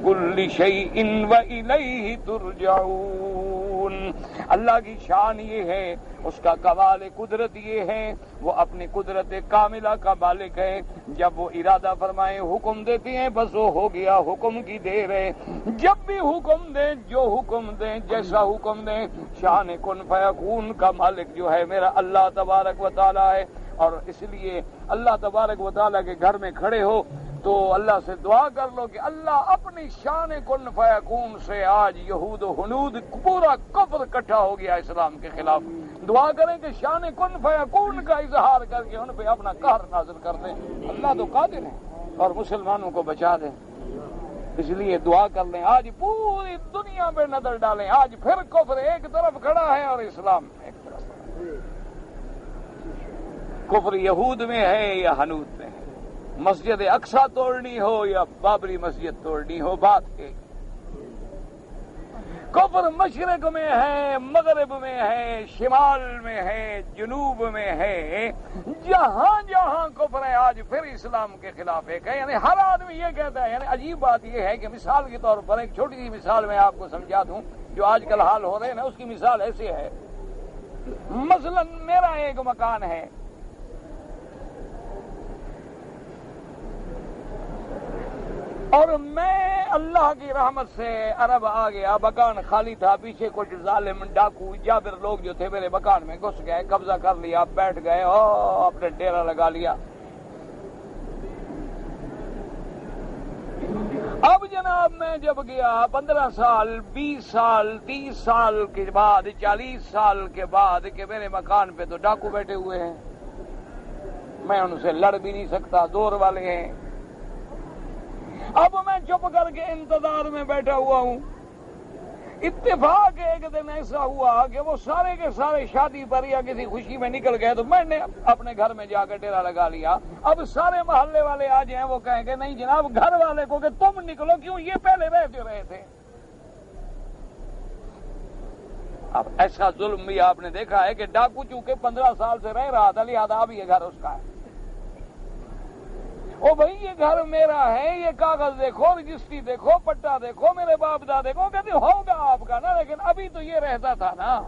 کل شیء وإلیہ ترجعون. اللہ کی شان یہ ہے، اس کا کمال قدرت یہ ہے، وہ اپنی قدرت کاملہ کا مالک ہے. جب وہ ارادہ فرمائے حکم دیتے ہیں بس وہ ہو گیا، حکم کی دیر ہے. جب بھی حکم دیں، جو حکم دیں، جیسا حکم دیں، شان کن فیکون کا مالک جو ہے میرا اللہ تبارک و تعالی ہے. اور اس لیے اللہ تبارک و تعالی کے گھر میں کھڑے ہو تو اللہ سے دعا کر لو کہ اللہ اپنی شان کن فیکون سے آج یہود و ہنود پورا کفر اکٹھا ہو گیا اسلام کے خلاف. دعا کریں کہ شان کن فیکون کا اظہار کر کے ان پہ اپنا قہر نازل کر دیں. اللہ تو قادر ہے اور مسلمانوں کو بچا دیں. اس لیے دعا کر لیں. آج پوری دنیا پہ نظر ڈالیں، آج پھر کفر ایک طرف کھڑا ہے اور اسلام ایک طرف. کفر یہود میں ہے یا ہنود میں ہے، مسجد اقصی توڑنی ہو یا بابری مسجد توڑنی ہو، بات ایک. کفر مشرق میں ہے، مغرب میں ہے، شمال میں ہے، جنوب میں ہے، جہاں جہاں کفر ہے آج پھر اسلام کے خلاف ایک ہے. یعنی ہر آدمی یہ کہتا ہے. یعنی عجیب بات یہ ہے کہ مثال کے طور پر ایک چھوٹی سی مثال میں آپ کو سمجھا دوں جو آج کل حال ہو رہے ہیں نا، اس کی مثال ایسی ہے. مثلا میرا ایک مکان ہے، اور میں اللہ کی رحمت سے عرب آ گیا، مکان خالی تھا، پیچھے کچھ ظالم ڈاکو جابر لوگ جو تھے میرے مکان میں گھس گئے، قبضہ کر لیا، بیٹھ گئے اور اپنے ڈیرا لگا لیا. اب جناب میں جب گیا 15 سال 20 سال 30 سال کے بعد 40 سال کے بعد کہ میرے مکان پہ تو ڈاکو بیٹھے ہوئے ہیں، میں ان سے لڑ بھی نہیں سکتا، زور والے ہیں. اب میں چپ کر کے انتظار میں بیٹھا ہوا ہوں. اتفاق ایک دن ایسا ہوا کہ وہ سارے کے سارے شادی پر یا کسی خوشی میں نکل گئے تو میں نے اپنے گھر میں جا کے ڈیرا لگا لیا. اب سارے محلے والے آ جائیں، وہ کہیں گے نہیں جناب گھر والے کو کہ تم نکلو، کیوں یہ پہلے رہے تھے. اب ایسا ظلم بھی آپ نے دیکھا ہے کہ ڈاکو چونکہ 15 سال سے رہ رہا تھا لہذا اب یہ گھر اس کا ہے. او بھائی یہ گھر میرا ہے، یہ کاغذ دیکھو، رجسٹری دیکھو، پٹا دیکھو، میرے باپ دادا دیکھو. کہتے ہوگا آپ کا نا، لیکن ابھی تو یہ رہتا تھا نا.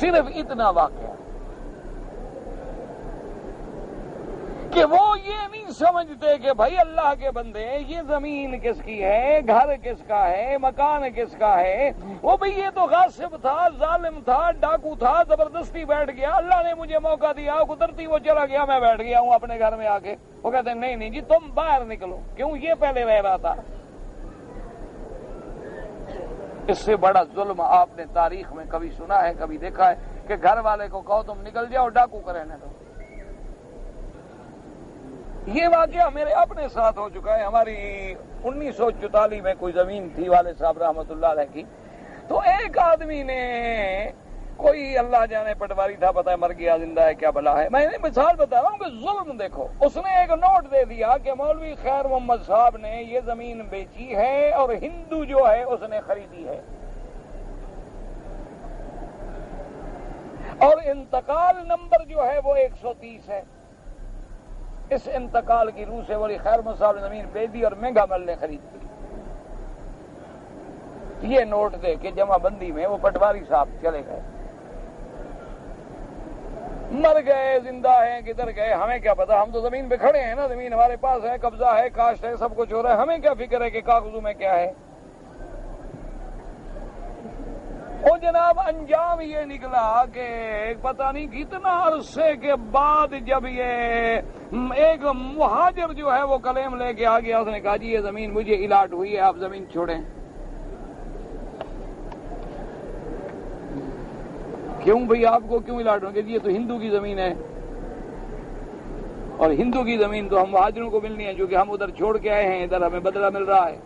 صرف اتنا واقعہ کہ وہ یہ نہیں سمجھتے کہ بھائی اللہ کے بندے یہ زمین کس کی ہے، گھر کس کا ہے، مکان کس کا ہے. وہ بھئی یہ تو غاصب تھا، ظالم تھا، ڈاکو تھا، زبردستی بیٹھ گیا، اللہ نے مجھے موقع دیا، قدرتی وہ چلا گیا، میں بیٹھ گیا ہوں اپنے گھر میں آ کے. وہ کہتے ہیں نہیں جی تم باہر نکلو، کیوں یہ پہلے رہ رہا تھا. اس سے بڑا ظلم آپ نے تاریخ میں کبھی سنا ہے، کبھی دیکھا ہے کہ گھر والے کو کہو تم نکل جاؤ، ڈاکو کا رہنے دو. یہ واقعہ میرے اپنے ساتھ ہو چکا ہے. ہماری 1944 میں کوئی زمین تھی والد صاحب رحمت اللہ علیہ کی، تو ایک آدمی نے کوئی اللہ جانے پٹواری تھا، پتہ ہے مر گیا زندہ ہے کیا بلا ہے. میں مثال بتا رہا ہوں کہ ظلم دیکھو. اس نے ایک نوٹ دے دیا کہ مولوی خیر محمد صاحب نے یہ زمین بیچی ہے اور ہندو جو ہے اس نے خریدی ہے، اور انتقال نمبر جو ہے وہ 130 ہے. اس انتقال کی روح سے مولوی خیر محمد صاحب نے زمین بیچ دی اور مہنگا مل نے خرید لی. یہ نوٹ دے کے جمع بندی میں وہ پٹواری صاحب چلے گئے. مر گئے زندہ ہیں کدھر گئے ہمیں کیا پتا، ہم تو زمین پہ کھڑے ہیں نا، زمین ہمارے پاس ہے، قبضہ ہے، کاشت ہے، سب کچھ ہو رہا ہے، ہمیں کیا فکر ہے کہ کاغذوں میں کیا ہے. وہ جناب انجام یہ نکلا کہ پتہ نہیں کتنا عرصے کے بعد جب یہ ایک مہاجر جو ہے وہ کلیم لے کے آ گیا، اس نے کہا جی یہ زمین مجھے الاٹ ہوئی ہے، آپ زمین چھوڑیں. کیوں بھئی آپ کو کیوں الاٹ ہوں گے؟ یہ تو ہندو کی زمین ہے، اور ہندو کی زمین تو ہم مہاجروں کو ملنی ہے، کیونکہ ہم ادھر چھوڑ کے آئے ہیں، ادھر ہمیں بدلہ مل رہا ہے.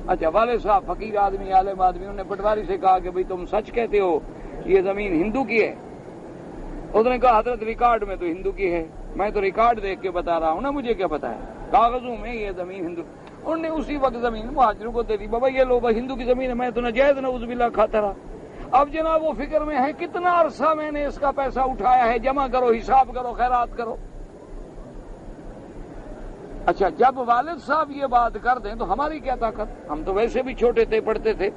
اچھا والد صاحب فقیر آدمی عالم آدمی، انہوں نے پٹواری سے کہا کہ بھئی تم سچ کہتے ہو یہ زمین ہندو کی ہے؟ اس نے کہا حضرت ریکارڈ میں تو ہندو کی ہے، میں تو ریکارڈ دیکھ کے بتا رہا ہوں نا، مجھے کیا پتا ہے، کاغذوں میں یہ زمین ہندو. انہوں نے اسی وقت زمین مہاجروں کو دے دی. بابا یہ لو ہندو کی زمین ہے، میں تو ناجائز نعوذ باللہ کھاتا رہا. اب جناب وہ فکر میں ہے کتنا عرصہ میں نے اس کا پیسہ اٹھایا ہے، جمع کرو، حساب کرو، خیرات کرو. اچھا جب والد صاحب یہ بات کر دیں تو ہماری کیا طاقت، ہم تو ویسے بھی چھوٹے تھے، پڑھتے تھے.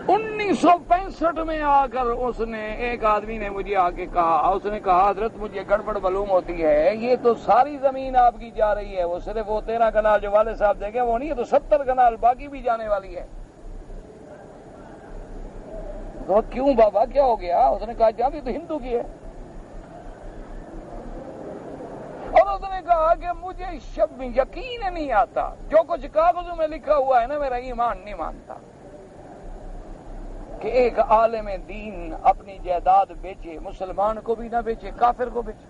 1965 میں آ کر اس نے ایک آدمی نے مجھے آ کے کہا، اس نے کہا حضرت مجھے گڑبڑ معلوم ہوتی ہے، یہ تو ساری زمین آپ کی جا رہی ہے، وہ صرف وہ 13 کنال جو والد صاحب دیں گے وہ نہیں ہے، تو 70 کنال باقی بھی جانے والی ہے. تو کیوں بابا کیا ہو گیا؟ اس نے کہا جب یہ تو ہندو کی ہے. اور اس نے کہا کہ مجھے شب یقین نہیں آتا، جو کچھ کاغذوں میں لکھا ہوا ہے نا میرا ایمان نہیں مانتا کہ ایک عالم دین اپنی جائیداد بیچے، مسلمان کو بھی نہ بیچے، کافر کو بیچے.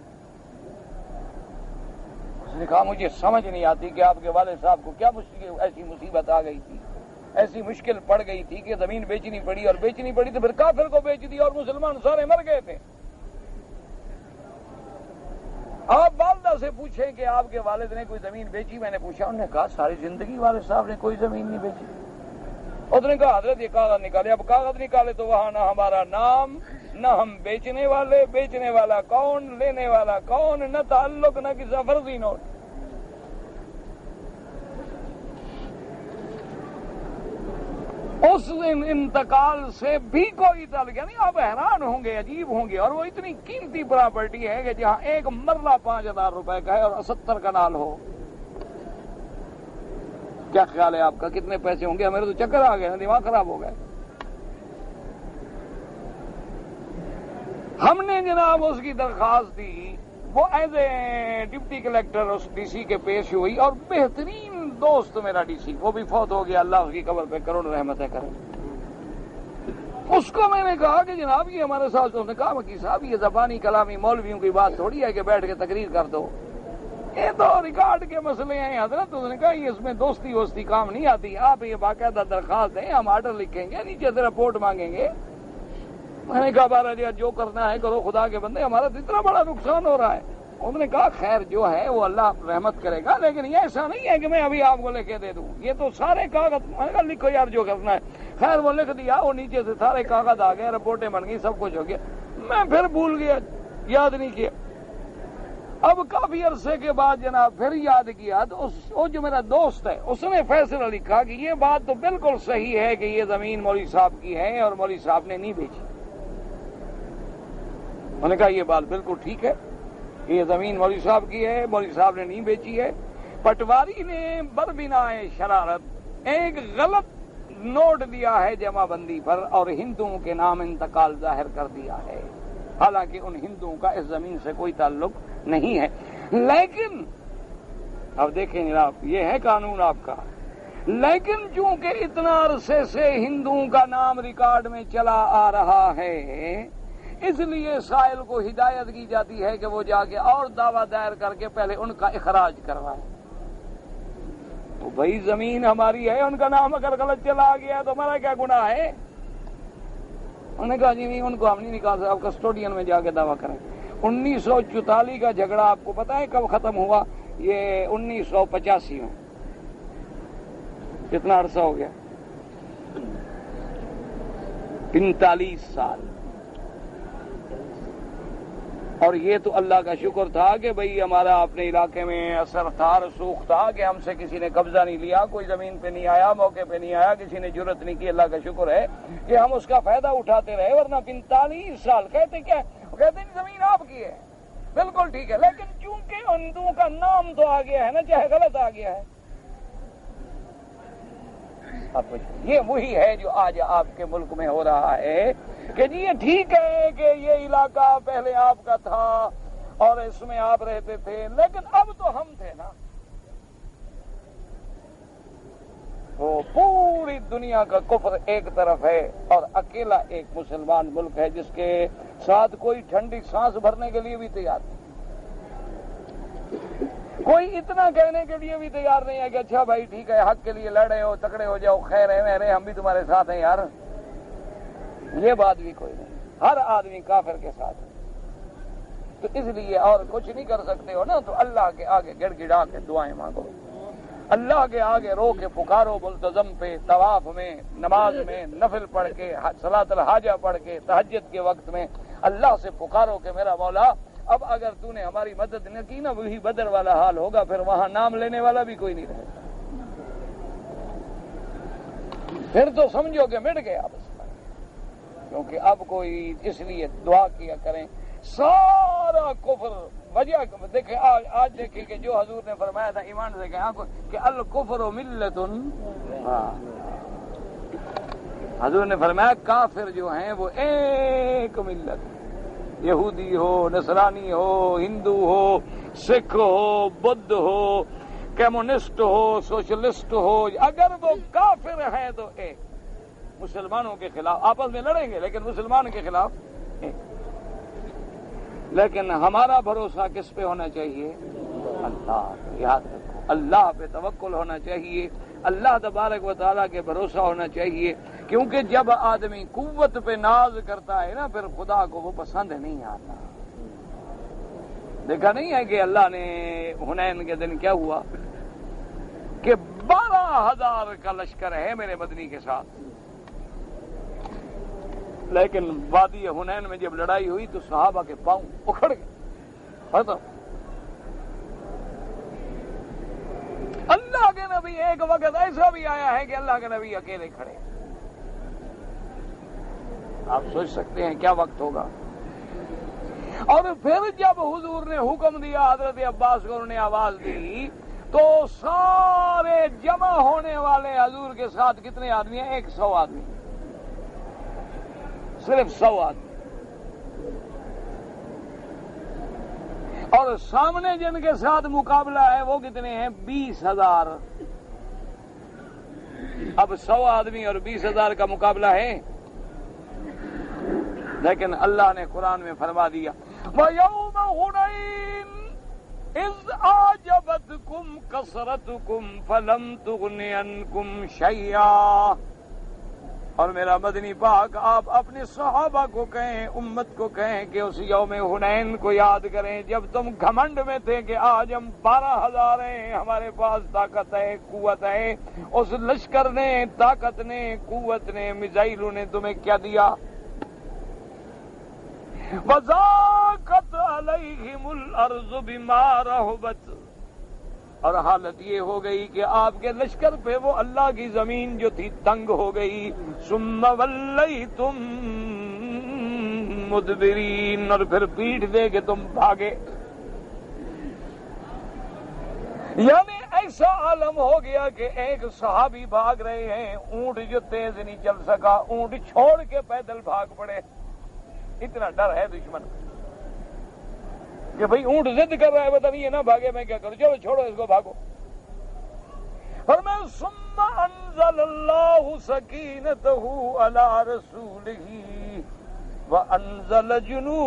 اس نے کہا مجھے سمجھ نہیں آتی کہ آپ کے والد صاحب کو کیا ایسی مصیبت آ گئی تھی، ایسی مشکل پڑ گئی تھی کہ زمین بیچنی پڑی، اور بیچنی پڑی تو پھر کافر کو بیچ دی اور مسلمان سارے مر گئے تھے. آپ والدہ سے پوچھیں کہ آپ کے والد نے کوئی زمین بیچی؟ میں نے پوچھا، انہوں نے کہا ساری زندگی والد صاحب نے کوئی زمین نہیں بیچی. اس نے کہا حضرت یہ کاغذ نکالے. اب کاغذ نکالے تو وہاں نہ ہمارا نام، نہ ہم بیچنے والے، بیچنے والا کون، لینے والا کون، نہ تعلق، نہ کسی فرضی نوٹ. اس انتقال سے بھی کوئی تعلق نہیں. آپ حیران ہوں گے، عجیب ہوں گے. اور وہ اتنی قیمتی پراپرٹی ہے کہ جہاں ایک مرلہ 5000 روپے کا ہے اور 70 کنال ہو. کیا خیال ہے آپ کا کتنے پیسے ہوں گے؟ میرے تو چکر آ گئے، دماغ خراب ہو گئے. ہم نے جناب اس کی درخواست دی، وہ ایز اے ڈپٹی کلیکٹر اس ڈی سی کے پیش ہوئی، اور بہترین دوست میرا ڈی سی، وہ بھی فوت ہو گیا، اللہ اس کی قبر پہ کروڑ رحمتیں کرے. اس کو میں نے کہا کہ جناب یہ ہمارے ساتھ، اس نے کہا وکیل صاحب یہ زبانی کلامی مولویوں کی بات تھوڑی ہے کہ بیٹھ کے تقریر کر دو، یہ تو ریکارڈ کے مسئلے ہیں حضرت. اس نے کہا یہ اس میں دوستی وستی کام نہیں آتی، آپ یہ باقاعدہ درخواست دیں، ہم آرڈر لکھیں گے، نیچے سے رپورٹ مانگیں گے. میں نے کہا بارہ جی جو کرنا ہے کرو، خدا کے بندے ہمارا تو اتنا بڑا نقصان ہو رہا ہے. انہوں نے کہا خیر جو ہے وہ اللہ رحمت کرے گا، لیکن یہ ایسا نہیں ہے کہ میں ابھی آپ کو لے کے دے دوں، یہ تو سارے کاغذ. میں نے کہا لکھو یار جو کرنا ہے. خیر وہ لکھ دیا، وہ نیچے سے سارے کاغذ آ گئے، رپورٹیں بن گئی، سب کچھ ہو گیا. میں پھر بھول گیا، یاد نہیں کیا. اب کافی عرصے کے بعد جناب پھر یاد کیا تو وہ جو میرا دوست ہے اس نے فیصلہ لکھا کہ یہ بات تو بالکل صحیح ہے کہ یہ زمین مولوی صاحب کی ہے اور مولوی صاحب نے نہیں بیچی. میں نے کہا یہ بات بالکل ٹھیک ہے کہ یہ زمین مولوی صاحب کی ہے، مولوی صاحب نے نہیں بیچی ہے. پٹواری نے بربنائے شرارت ایک غلط نوٹ دیا ہے جمع بندی پر اور ہندوؤں کے نام انتقال ظاہر کر دیا ہے، حالانکہ ان ہندوؤں کا اس زمین سے کوئی تعلق نہیں ہے. لیکن اب دیکھیں جناب یہ ہے قانون آپ کا، لیکن چونکہ اتنا عرصے سے ہندوؤں کا نام ریکارڈ میں چلا آ رہا ہے، اس لیے سائل کو ہدایت کی جاتی ہے کہ وہ جا کے اور دعویٰ دائر کر کے پہلے ان کا اخراج کروائے. تو بھائی زمین ہماری ہے، ان کا نام اگر غلط چلا گیا تو ہمارا کیا گناہ ہے؟ انہوں نے کہا جی ان کو ہم نہیں نکال سکتے، آپ کسٹوڈین میں جا کے دعویٰ کریں۔ 1944 کا جھگڑا آپ کو پتا ہے کب ختم ہوا؟ یہ 1985 میں۔ کتنا عرصہ ہو گیا؟ 45 سال۔ اور یہ تو اللہ کا شکر تھا کہ بھئی ہمارا اپنے علاقے میں اثر تھا، رسوخ تھا، کہ ہم سے کسی نے قبضہ نہیں لیا، کوئی زمین پہ نہیں آیا، موقع پہ نہیں آیا، کسی نے جرت نہیں کی۔ اللہ کا شکر ہے کہ ہم اس کا فائدہ اٹھاتے رہے، ورنہ 45 سال کہتے کیا؟ کہتے ہیں زمین آپ کی ہے، بالکل ٹھیک ہے، لیکن چونکہ ہندوؤں کا نام تو آ گیا ہے نا، چاہے غلط آ گیا ہے۔ یہ وہی ہے جو آج آپ کے ملک میں ہو رہا ہے کہ جی یہ ٹھیک ہے کہ یہ علاقہ پہلے آپ کا تھا اور اس میں آپ رہتے تھے، لیکن اب تو ہم تھے نا۔ وہ پوری دنیا کا کفر ایک طرف ہے اور اکیلا ایک مسلمان ملک ہے جس کے ساتھ کوئی ٹھنڈی سانس بھرنے کے لیے بھی تیار نہیں، کوئی اتنا کہنے کے لیے بھی تیار نہیں ہے کہ اچھا بھائی ٹھیک ہے، حق کے لیے لڑ رہے ہو، تکڑے ہو جاؤ، خیر ہے میرے، ہم بھی تمہارے ساتھ ہیں یار۔ یہ بات بھی کوئی نہیں، ہر آدمی کافر کے ساتھ ہے۔ تو اس لیے اور کچھ نہیں کر سکتے ہو نا، تو اللہ کے آگے گڑ گڑا کے دعائیں مانگو، اللہ کے آگے رو کے پکارو، ملتزم پہ، طواف میں، نماز میں، نفل پڑھ کے، صلاۃ الحاجہ پڑھ کے، تہجد کے وقت میں اللہ سے پکارو کہ میرا مولا اب اگر تو نے ہماری مدد نہ کی نا، وہی بدر والا حال ہوگا، پھر وہاں نام لینے والا بھی کوئی نہیں رہے گا، پھر تو سمجھو کہ مٹ گیا بس۔ کیونکہ اب کوئی، اس لیے دعا کیا کریں سارا کفر وجہ دیکھیں، آج دیکھیں کہ جو حضور نے فرمایا تھا ایمان سے کہ الکفر ملت، حضور نے فرمایا کافر جو ہیں وہ ایک ملت، یہودی ہو، نصرانی ہو، ہندو ہو، سکھ ہو، بدھ ہو، کمیونسٹ ہو، سوشلسٹ ہو، اگر وہ کافر ہیں تو ایک، مسلمانوں کے خلاف آپس میں لڑیں گے لیکن مسلمان کے خلاف ایک۔ لیکن ہمارا بھروسہ کس پہ ہونا چاہیے؟ اللہ، یاد رکھو، اللہ پہ توکل ہونا چاہیے، اللہ تبارک و تعالیٰ کے بھروسہ ہونا چاہیے، کیونکہ جب آدمی قوت پہ ناز کرتا ہے نا، پھر خدا کو وہ پسند نہیں آتا۔ دیکھا نہیں ہے کہ اللہ نے حنین کے دن کیا ہوا کہ 12,000 کا لشکر ہے میرے مدنی کے ساتھ، لیکن وادی حنین میں جب لڑائی ہوئی تو صحابہ کے پاؤں اکھڑ گئے، ختم۔ اللہ کے نبی، ایک وقت ایسا بھی آیا ہے کہ اللہ کے نبی اکیلے کھڑے، آپ سوچ سکتے ہیں کیا وقت ہوگا۔ اور پھر جب حضور نے حکم دیا، حضرت عباس کو انہوں نے آواز دی، تو سارے جمع ہونے والے حضور کے ساتھ کتنے آدمی ہیں؟ 100 آدمی، صرف 100 آدمی، اور سامنے جن کے ساتھ مقابلہ ہے وہ کتنے ہیں؟ 20,000۔ اب 100 آدمی اور 20,000 کا مقابلہ ہے، لیکن اللہ نے قرآن میں فرما دیا وَيَوْمَ حُنَيْنٍ إِذْ أَعْجَبَتْكُمْ كَثْرَتُكُمْ فَلَمْ تُغْنِ عَنْكُمْ شَيْئًا۔ اور میرا مدنی پاک آپ اپنے صحابہ کو کہیں، امت کو کہیں کہ اس یوم حنین کو یاد کریں جب تم گھمنڈ میں تھے کہ آج ہم 12,000 ہیں، ہمارے پاس طاقت ہے، قوت ہے۔ اس لشکر نے، طاقت نے، قوت نے، میزائلوں نے تمہیں کیا دیا؟ وَضَاقَتْ عَلَيْهِمُ الْأَرْضُ بِمَا رَحُبَتْ، اور حالت یہ ہو گئی کہ آپ کے لشکر پہ وہ اللہ کی زمین جو تھی تنگ ہو گئی۔ ثُمَّ وَلَّيْتُمْ مُدْبِرِينَ، اور پھر پیٹھ دے کے تم بھاگے۔ یعنی ایسا عالم ہو گیا کہ ایک صحابی بھاگ رہے ہیں، اونٹ جو تیز نہیں چل سکا، اونٹ چھوڑ کے پیدل بھاگ پڑے، اتنا ڈر ہے دشمن کہ بھئی اونٹ ضد کر رہا ہے، پتہ نہیں یہ نہ بھاگے، میں کیا کروں، چلو چھوڑو اس کو، بھاگو۔ فرمایا ثم انزل اللہ سکینتہ علی رسولہ وانزل جنودا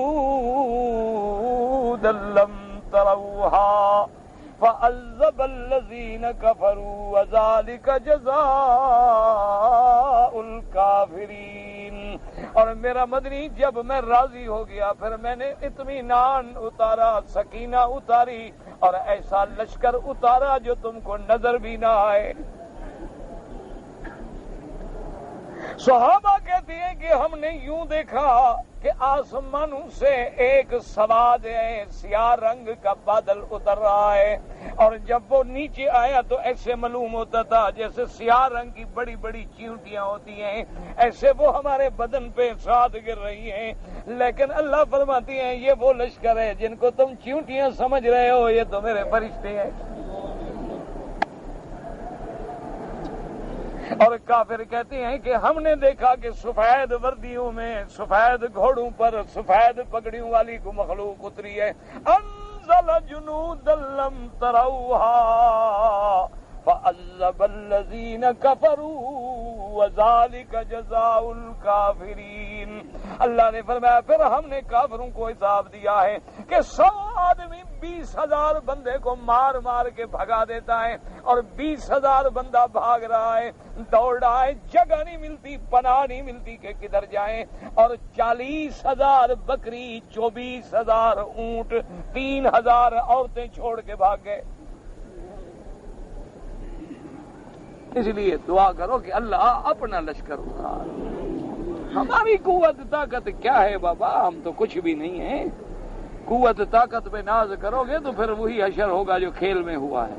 لم تروها فعذب الذین کفروا وذلک جزاء الکافرین۔ اور میرا مدنی جب میں راضی ہو گیا پھر میں نے اطمینان اتارا، سکینہ اتاری اور ایسا لشکر اتارا جو تم کو نظر بھی نہ آئے۔ صحابہ کہتے ہیں کہ ہم نے یوں دیکھا کہ آسمانوں سے ایک سواد سیاہ رنگ کا بادل اتر رہا ہے، اور جب وہ نیچے آیا تو ایسے معلوم ہوتا تھا جیسے سیاہ رنگ کی بڑی بڑی چیونٹیاں ہوتی ہیں، ایسے وہ ہمارے بدن پہ ساتھ گر رہی ہیں۔ لیکن اللہ فرماتی ہیں یہ وہ لشکر ہے جن کو تم چیونٹیاں سمجھ رہے ہو، یہ تو میرے فرشتے ہیں۔ اور کافر کہتے ہیں کہ ہم نے دیکھا کہ سفید وردیوں میں، سفید گھوڑوں پر، سفید پگڑیوں والی کو مخلوق اتری ہے۔ انزل جنودا لم تروها فعذب الذین کفروا وذلک جزاء الکافرین۔ اللہ نے فرمایا پھر ہم نے کافروں کو حساب دیا ہے کہ 100 آدمی 20,000 بندے کو مار مار کے بھگا دیتا ہے، اور 20,000 بندہ بھاگ رہا ہے، دوڑ رہا ہے، جگہ نہیں ملتی، پناہ نہیں ملتی کہ کدھر جائیں، اور 40,000 بکری، 24,000 اونٹ، 3,000 عورتیں چھوڑ کے بھاگ گئے۔ اس لیے دعا کرو کہ اللہ اپنا لشکر اتار۔ ہماری قوت طاقت کیا ہے بابا، ہم تو کچھ بھی نہیں ہیں۔ قوت طاقت پہ ناز کرو گے تو پھر وہی حشر ہوگا جو کھیل میں ہوا ہے۔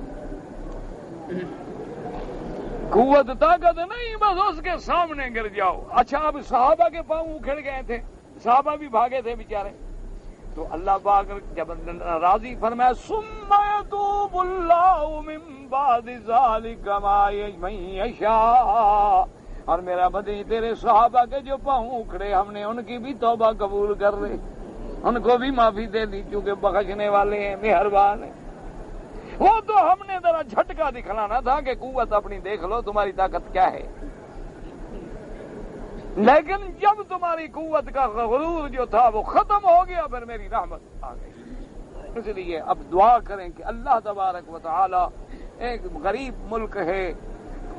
قوت طاقت نہیں بس اس کے سامنے گر جاؤ۔ اچھا اب صحابہ کے پاؤں اکھڑ گئے تھے، صحابہ بھی بھاگے تھے بیچارے، تو اللہ پاک جب راضی فرمایا ثم يتوب اللہ من بعد ذلك من یشاء، اور میرا مدنی تیرے صحابہ کے جو پاؤں اکھڑے ہم نے ان کی بھی توبہ قبول کر لی، ان کو بھی معافی دے دی، چونکہ بخشنے والے ہیں، مہربان ہیں۔ وہ تو ہم نے ذرا جھٹکا دکھلانا تھا کہ قوت اپنی دیکھ لو تمہاری طاقت کیا ہے، لیکن جب تمہاری قوت کا غرور جو تھا وہ ختم ہو گیا پھر میری رحمت آ گئی۔ اس لیے اب دعا کریں کہ اللہ تبارک و تعالی ایک غریب ملک ہے،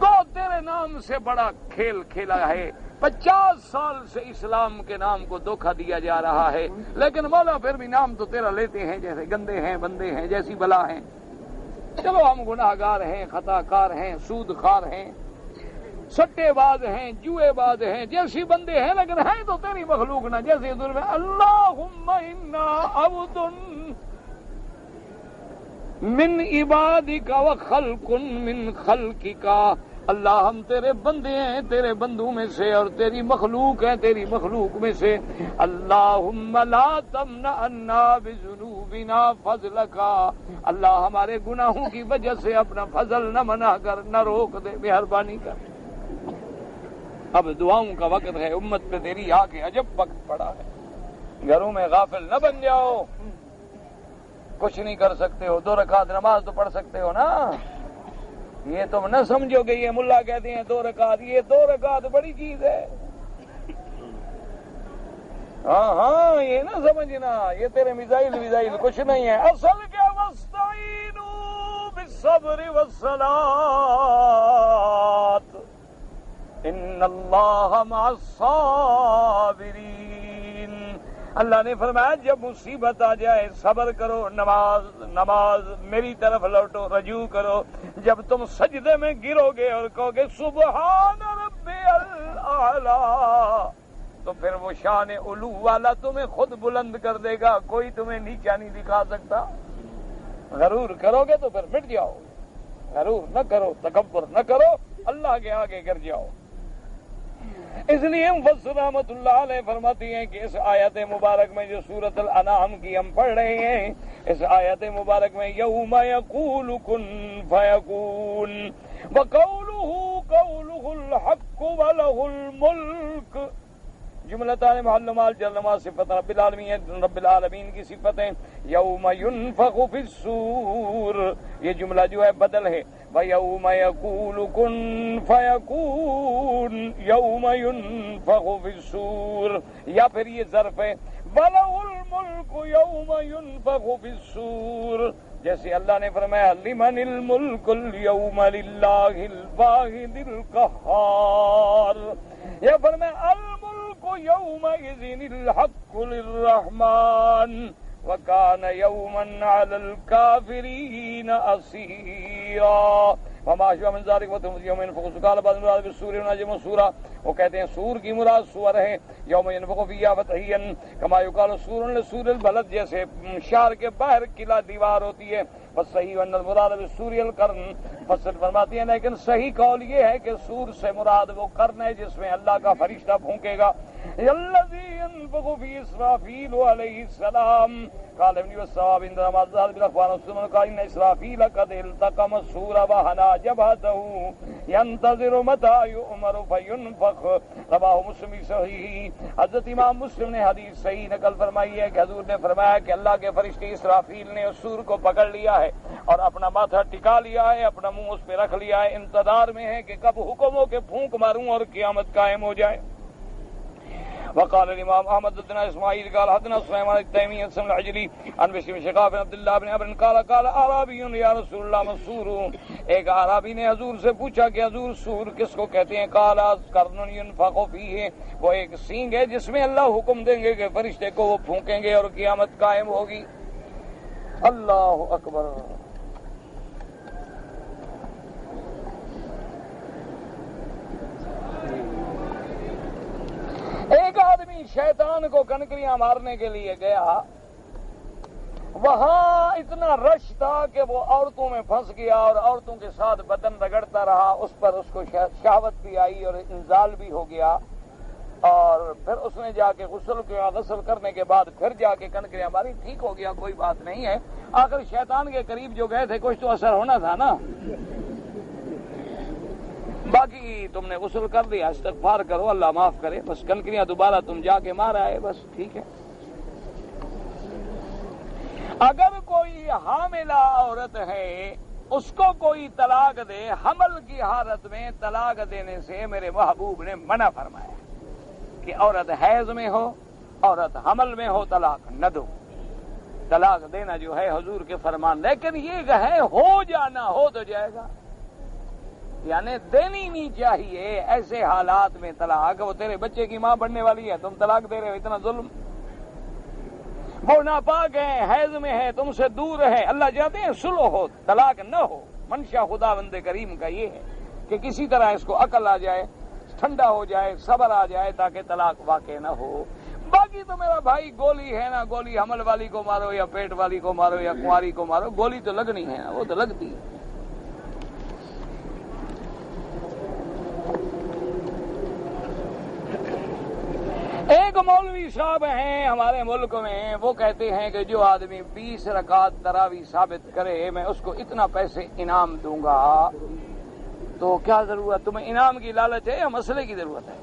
تو تیرے نام سے بڑا کھیل کھیلا ہے، 50 سال سے اسلام کے نام کو دھوکہ دیا جا رہا ہے، لیکن مولا پھر بھی نام تو تیرا لیتے ہیں، جیسے گندے ہیں، بندے ہیں، جیسی بلا ہیں۔ چلو ہم گناہ گار ہیں، خطا کار ہیں، سود خار ہیں، سٹے باز ہیں، جوئے باز ہیں، جیسی بندے ہیں، لیکن ہیں تو تیری مخلوق نہ جیسے ظلم ہے۔ اللہم انا عبد من عبادک وخلق من خلقک، اللہ ہم تیرے بندے ہیں، تیرے بندوں میں سے، اور تیری مخلوق ہیں، تیری مخلوق میں سے۔ اللہم لا تمنعنا بذنوبنا فضلک، اللہ ہمارے گناہوں کی وجہ سے اپنا فضل نہ منع کر، نہ روک دے، مہربانی کر۔ اب دعاؤں کا وقت ہے، امت پہ تیری آ کے عجب وقت پڑا ہے، گھروں میں غافل نہ بن جاؤ۔ کچھ نہیں کر سکتے ہو، 2 رکعت نماز تو پڑھ سکتے ہو نا، یہ تم نہ سمجھو کہ یہ ملا کہتے ہیں 2 رکعت، یہ 2 رکعت بڑی چیز ہے۔ ہاں یہ نہ سمجھنا یہ تیرے میزائل کچھ نہیں ہے، اصل کے وَاسْتَعِينُوا بِالصَّبْرِ وَالصَّلَاةِ ان اللہ مع الصابرین۔ اللہ نے فرمایا جب مصیبت آ جائے صبر کرو، نماز میری طرف لوٹو، رجوع کرو۔ جب تم سجدے میں گرو گے اور کہو گے سبحان ربی الاعلی، تو پھر وہ شان علو والا تمہیں خود بلند کر دے گا، کوئی تمہیں نیچا نہیں دکھا سکتا۔ غرور کرو گے تو پھر مٹ جاؤ، غرور نہ کرو، تکبر نہ کرو، اللہ کے آگے گر جاؤ۔ اس لیے مفسر رحمۃ اللہ علیہ فرماتی ہیں کہ اس آیت مبارک میں جو سورۃ الانعام کی ہم پڑھ رہے ہیں، اس آیت مبارک میں یوم یقول کن فیکون وقولہ قولہ الحق ولہ الملک، جملتان معلومات جلما صفت رب العالمین کی صفتیں۔ یوم ینفخ فی الصور، یہ جملہ جو ہے بدل ہے، وَيَوْمَ يَقُولُ كُن فَيَكُونُ يَوْمَ يُنفَخُ فِي الصُّورِ، یا پھر یہ ظرف ہے وَلَهُ الْمُلْكُ يَوْمَ يُنفَخُ فِي الصُّورِ، جیسے اللہ نے فرمایا لِمَنِ الْمُلْكُ الْيَوْمَ لِلَّهِ الْوَاحِدِ الْقَهَّارِ، یا فرمایا الْمُلْكُ يومئذ الحق للرحمن وكان يوما على الكافرين عسيرا وما شاء من ذلك وتم يوم ينفخ قال بعض المراد بالسور ونجم سورہ، وہ کہتے ہیں سور کی مراد سور ہے، یوم ينفخ فيها فتحيا كما يقال سور لسور البلد، جیسے شہر کے باہر قلعہ دیوار ہوتی ہے، بس صحیح ان المراد بالسور القرن، فسر فرماتے ہیں لیکن صحیح قول یہ ہے کہ سور سے مراد وہ قرن ہے جس میں اللہ کا فرشتہ پھونکے گا، الذي ينفخ في اسرافيل عليه السلام قال ابن والصواب عند ما ذهب بالاخبار والسنن قال ان اسرافيل قد التقم السور وهنا جبهته ينتظر متى يؤمر فينفخ، رواه مسلم صحیح۔ حضرت امام مسلم نے حدیث صحیح نقل فرمائی ہے کہ حضور نے فرمایا کہ اللہ کے فرشتے اسرافیل نے اس سور کو پکڑ لیا ہے اور اپنا ماتھا ٹکا لیا ہے، اپنا منہ اس پہ رکھ لیا ہے، انتظار میں ہے کہ کب حکم ہو کہ پھونک ماروں اور قیامت قائم ہو جائے۔ وقال الامام احمد بن اسماعیل قال حدثنا سليمان التيمي عن العجلي عن بشر بن شقاق بن عبد الله بن عمرو قال اعرابي يا رسول الله مسور، ایک اعرابی نے حضور سے پوچھا کہ حضور سور کس کو کہتے ہیں؟ قال قرن ينفخ فيه، وہ ایک سینگ ہے جس میں اللہ حکم دیں گے کہ فرشتے کو وہ پھونکیں گے اور قیامت قائم ہوگی۔ اللہ اکبر۔ ایک آدمی شیطان کو کنکریاں مارنے کے لیے گیا، وہاں اتنا رش تھا کہ وہ عورتوں میں پھنس گیا اور عورتوں کے ساتھ بدن رگڑتا رہا، اس پر اس کو شہوت بھی آئی اور انزال بھی ہو گیا، اور پھر اس نے جا کے غسل کرنے کے بعد پھر جا کے کنکریاں ماری، ٹھیک ہو گیا، کوئی بات نہیں ہے۔ آخر شیطان کے قریب جو گئے تھے کچھ تو اثر ہونا تھا نا، باقی تم نے غسل کر لیا، استغفار کرو اللہ معاف کرے، بس کنکریاں دوبارہ تم جا کے مار آئے، بس ٹھیک ہے۔ اگر کوئی حاملہ عورت ہے اس کو کوئی طلاق دے، حمل کی حالت میں طلاق دینے سے میرے محبوب نے منع فرمایا کہ عورت حیض میں ہو، عورت حمل میں ہو، طلاق نہ دو۔ طلاق دینا جو ہے حضور کے فرمان، لیکن یہ ہے ہو جانا، ہو تو جائے گا، یعنی دینی نہیں چاہیے ایسے حالات میں طلاق۔ وہ تیرے بچے کی ماں بننے والی ہے، تم طلاق دے رہے ہو، اتنا ظلم۔ وہ ناپاک ہے، حیض میں ہے، تم سے دور ہے، اللہ چاہتے ہیں صلح ہو، طلاق نہ ہو۔ منشا خدا بند کریم کا یہ ہے کہ کسی طرح اس کو عقل آ جائے، ٹھنڈا ہو جائے، صبر آ جائے تاکہ طلاق واقع نہ ہو۔ باقی تو میرا بھائی گولی ہے نا، گولی حمل والی کو مارو یا پیٹ والی کو مارو یا کنواری کو مارو، گولی تو لگنی ہے نا، وہ تو لگتی ہے۔ ایک مولوی صاحب ہیں ہمارے ملک میں، وہ کہتے ہیں کہ جو آدمی 20 رکعت تراویح ثابت کرے میں اس کو اتنا پیسے انعام دوں گا۔ تو کیا ضرورت، تمہیں انعام کی لالچ ہے یا مسئلے کی ضرورت ہے؟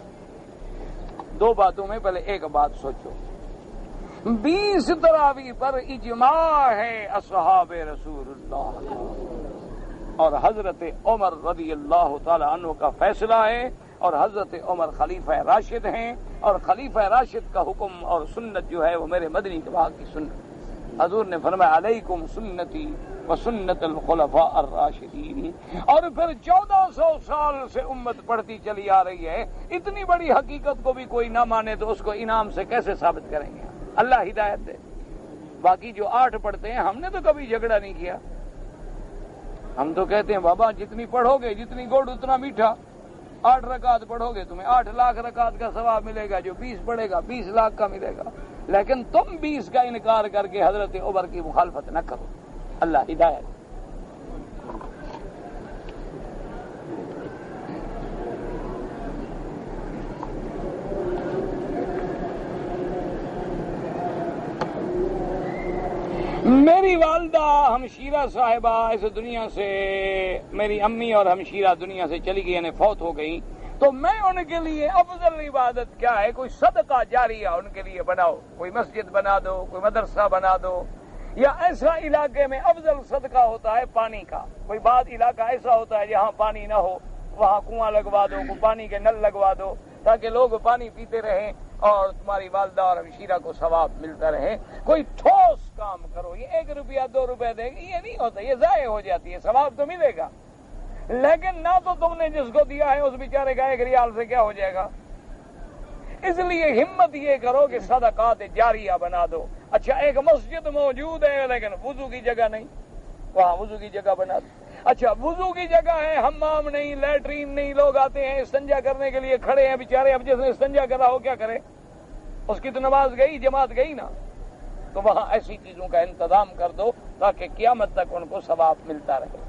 دو باتوں میں پہلے ایک بات سوچو، 20 تراویح پر اجماع ہے اصحاب رسول اللہ اور حضرت عمر رضی اللہ تعالی عنہ کا فیصلہ ہے، اور حضرت عمر خلیفہ راشد ہیں، اور خلیفہ راشد کا حکم اور سنت جو ہے وہ میرے مدنی اتباع کی سنت۔ حضور نے فرمایا علیکم سنتی و سنت الخلفاء الراشدین، اور پھر 1400 سال سے امت پڑھتی چلی آ رہی ہے، اتنی بڑی حقیقت کو بھی کوئی نہ مانے تو اس کو انعام سے کیسے ثابت کریں گے؟ اللہ ہدایت دے۔ باقی جو 8 پڑھتے ہیں، ہم نے تو کبھی جھگڑا نہیں کیا، ہم تو کہتے ہیں بابا جتنی پڑھو گے جتنی گوڑ اتنا میٹھا، 8 رکعت پڑھو گے تمہیں 8 لاکھ رکعت کا ثواب ملے گا، جو 20 پڑھے گا 20 لاکھ کا ملے گا، لیکن تم 20 کا انکار کر کے حضرت عمر کی مخالفت نہ کرو۔ اللہ ہدایت۔ میری والدہ ہمشیرہ صاحبہ اس دنیا سے، میری امی اور ہمشیرہ دنیا سے چلی گئی، یعنی فوت ہو گئی، تو میں ان کے لیے افضل عبادت کیا ہے؟ کوئی صدقہ جاریہ ان کے لیے بناؤ، کوئی مسجد بنا دو، کوئی مدرسہ بنا دو، یا ایسا علاقے میں افضل صدقہ ہوتا ہے پانی کا، کوئی بعض علاقہ ایسا ہوتا ہے جہاں پانی نہ ہو، وہاں کنواں لگوا دو، کوئی پانی کے نل لگوا دو تاکہ لوگ پانی پیتے رہیں اور تمہاری والدہ اور ہمشیرہ کو ثواب ملتا رہے۔ کوئی ٹھوس کام کرو، یہ 1 روپیہ 2 روپے دے گی یہ نہیں ہوتا، یہ ضائع ہو جاتی ہے، ثواب تو ملے گا، لیکن نہ تو تم نے جس کو دیا ہے اس بیچارے کا 1 ریال سے کیا ہو جائے گا؟ اس لیے ہمت یہ کرو کہ صدقات جاریہ بنا دو. اچھا ایک مسجد موجود ہے لیکن وضو کی جگہ نہیں، وہاں وضو کی جگہ بنا دو. اچھا وضو کی جگہ ہے، حمام نہیں، لیٹرین نہیں، لوگ آتے ہیں استنجا کرنے کے لیے کھڑے ہیں بیچارے. اب جس نے استنجا کرا ہو کیا کرے؟ اس کی تو نماز گئی، جماعت گئی نا. تو وہاں ایسی چیزوں کا انتظام کر دو تاکہ قیامت تک ان کو ثواب ملتا رہے.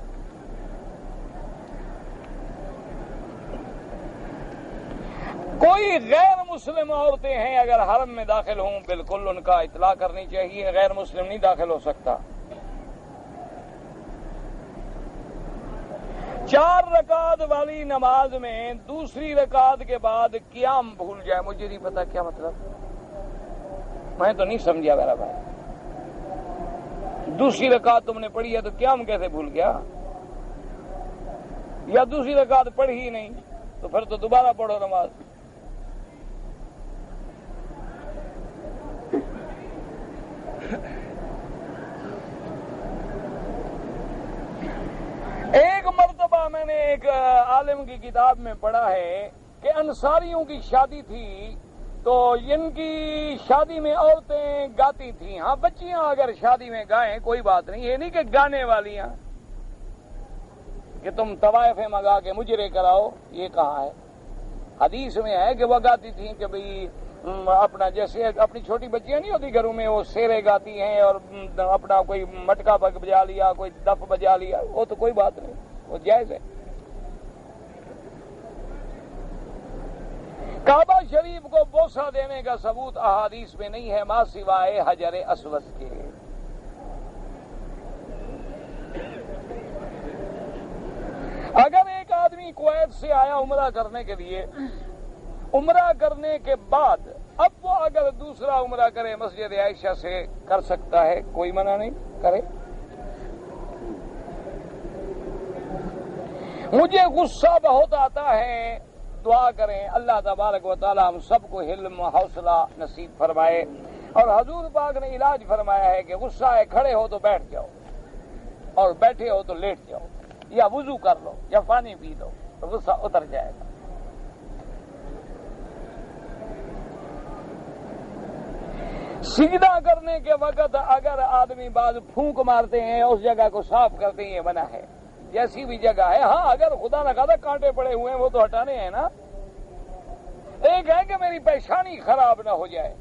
کوئی غیر مسلم عورتیں ہیں اگر حرم میں داخل ہوں بالکل ان کا اطلاع کرنی چاہیے. غیر مسلم نہیں داخل ہو سکتا. 4 رکعت والی نماز میں دوسری رکعت کے بعد قیام بھول جائے، مجھے نہیں پتا کیا مطلب، میں تو نہیں سمجھا میرا بھائی. دوسری رکعت تم نے پڑھی ہے تو قیام کیسے بھول گیا؟ یا دوسری رکعت پڑھی ہی نہیں تو پھر تو دوبارہ پڑھو نماز. ایک مرتبہ میں نے ایک عالم کی کتاب میں پڑھا ہے کہ انصاریوں کی شادی تھی تو ان کی شادی میں عورتیں گاتی تھیں. ہاں بچیاں اگر شادی میں گائیں کوئی بات نہیں، یہ نہیں کہ گانے والی ہیں کہ تم طوائفیں منگا کے مجرے کراؤ. یہ کہاں ہے؟ حدیث میں ہے کہ وہ گاتی تھیں کہ بھئی اپنا جیسے اپنی چھوٹی بچیاں نہیں ہوتی گھروں میں وہ سیرے گاتی ہیں اور اپنا کوئی مٹکا بجا لیا، کوئی دف بجا لیا، وہ تو کوئی بات نہیں، وہ جائز ہے. کعبہ شریف کو بوسہ دینے کا ثبوت احادیث میں نہیں ہے ماں سوائے حجر اسود کے. اگر ایک آدمی کویت سے آیا عمرہ کرنے کے لیے، عمرہ کرنے کے بعد اب وہ اگر دوسرا عمرہ کرے مسجد عائشہ سے کر سکتا ہے، کوئی منع نہیں، کرے. مجھے غصہ بہت آتا ہے، دعا کریں اللہ تبارک و تعالی ہم سب کو حلم و حوصلہ نصیب فرمائے. اور حضور پاک نے علاج فرمایا ہے کہ غصہ ہے کھڑے ہو تو بیٹھ جاؤ اور بیٹھے ہو تو لیٹ جاؤ، یا وضو کر لو یا پانی پی لو تو غصہ اتر جائے گا. سجدہ کرنے کے وقت اگر آدمی بعض پھونک مارتے ہیں اس جگہ کو صاف کرتے ہیں، یہ منع ہے جیسی بھی جگہ ہے. ہاں اگر خدا نہ خدا کانٹے پڑے ہوئے ہیں وہ تو ہٹانے ہیں نا. ایک ہے کہ میری پیشانی خراب نہ ہو جائے،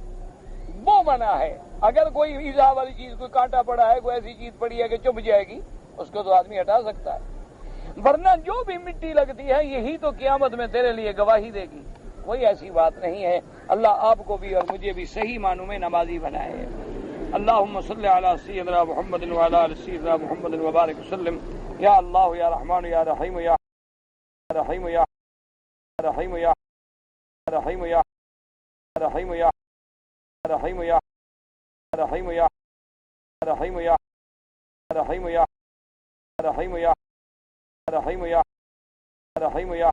وہ منع ہے. اگر کوئی ایزا والی چیز، کوئی کانٹا پڑا ہے، کوئی ایسی چیز پڑی ہے کہ چبھ جائے گی، اس کو تو آدمی ہٹا سکتا ہے. ورنہ جو بھی مٹی لگتی ہے یہی تو قیامت میں تیرے لیے گواہی دے گی. کوئی ایسی بات نہیں ہے. اللہ آپ کو بھی اور مجھے بھی صحیح معنوں میں نمازی بنائے. اللہم صلی علی سیدنا محمد وعلی آل سیدنا محمد وبارک وسلم. یا اللہ یا رحمان یا رحیم یا رحیم یا رحیم یا رحیم یا رحیم یا رحیم یا رحیم یا رحیم یا رحیم یا رحیم یا رحیم یا رحیم یا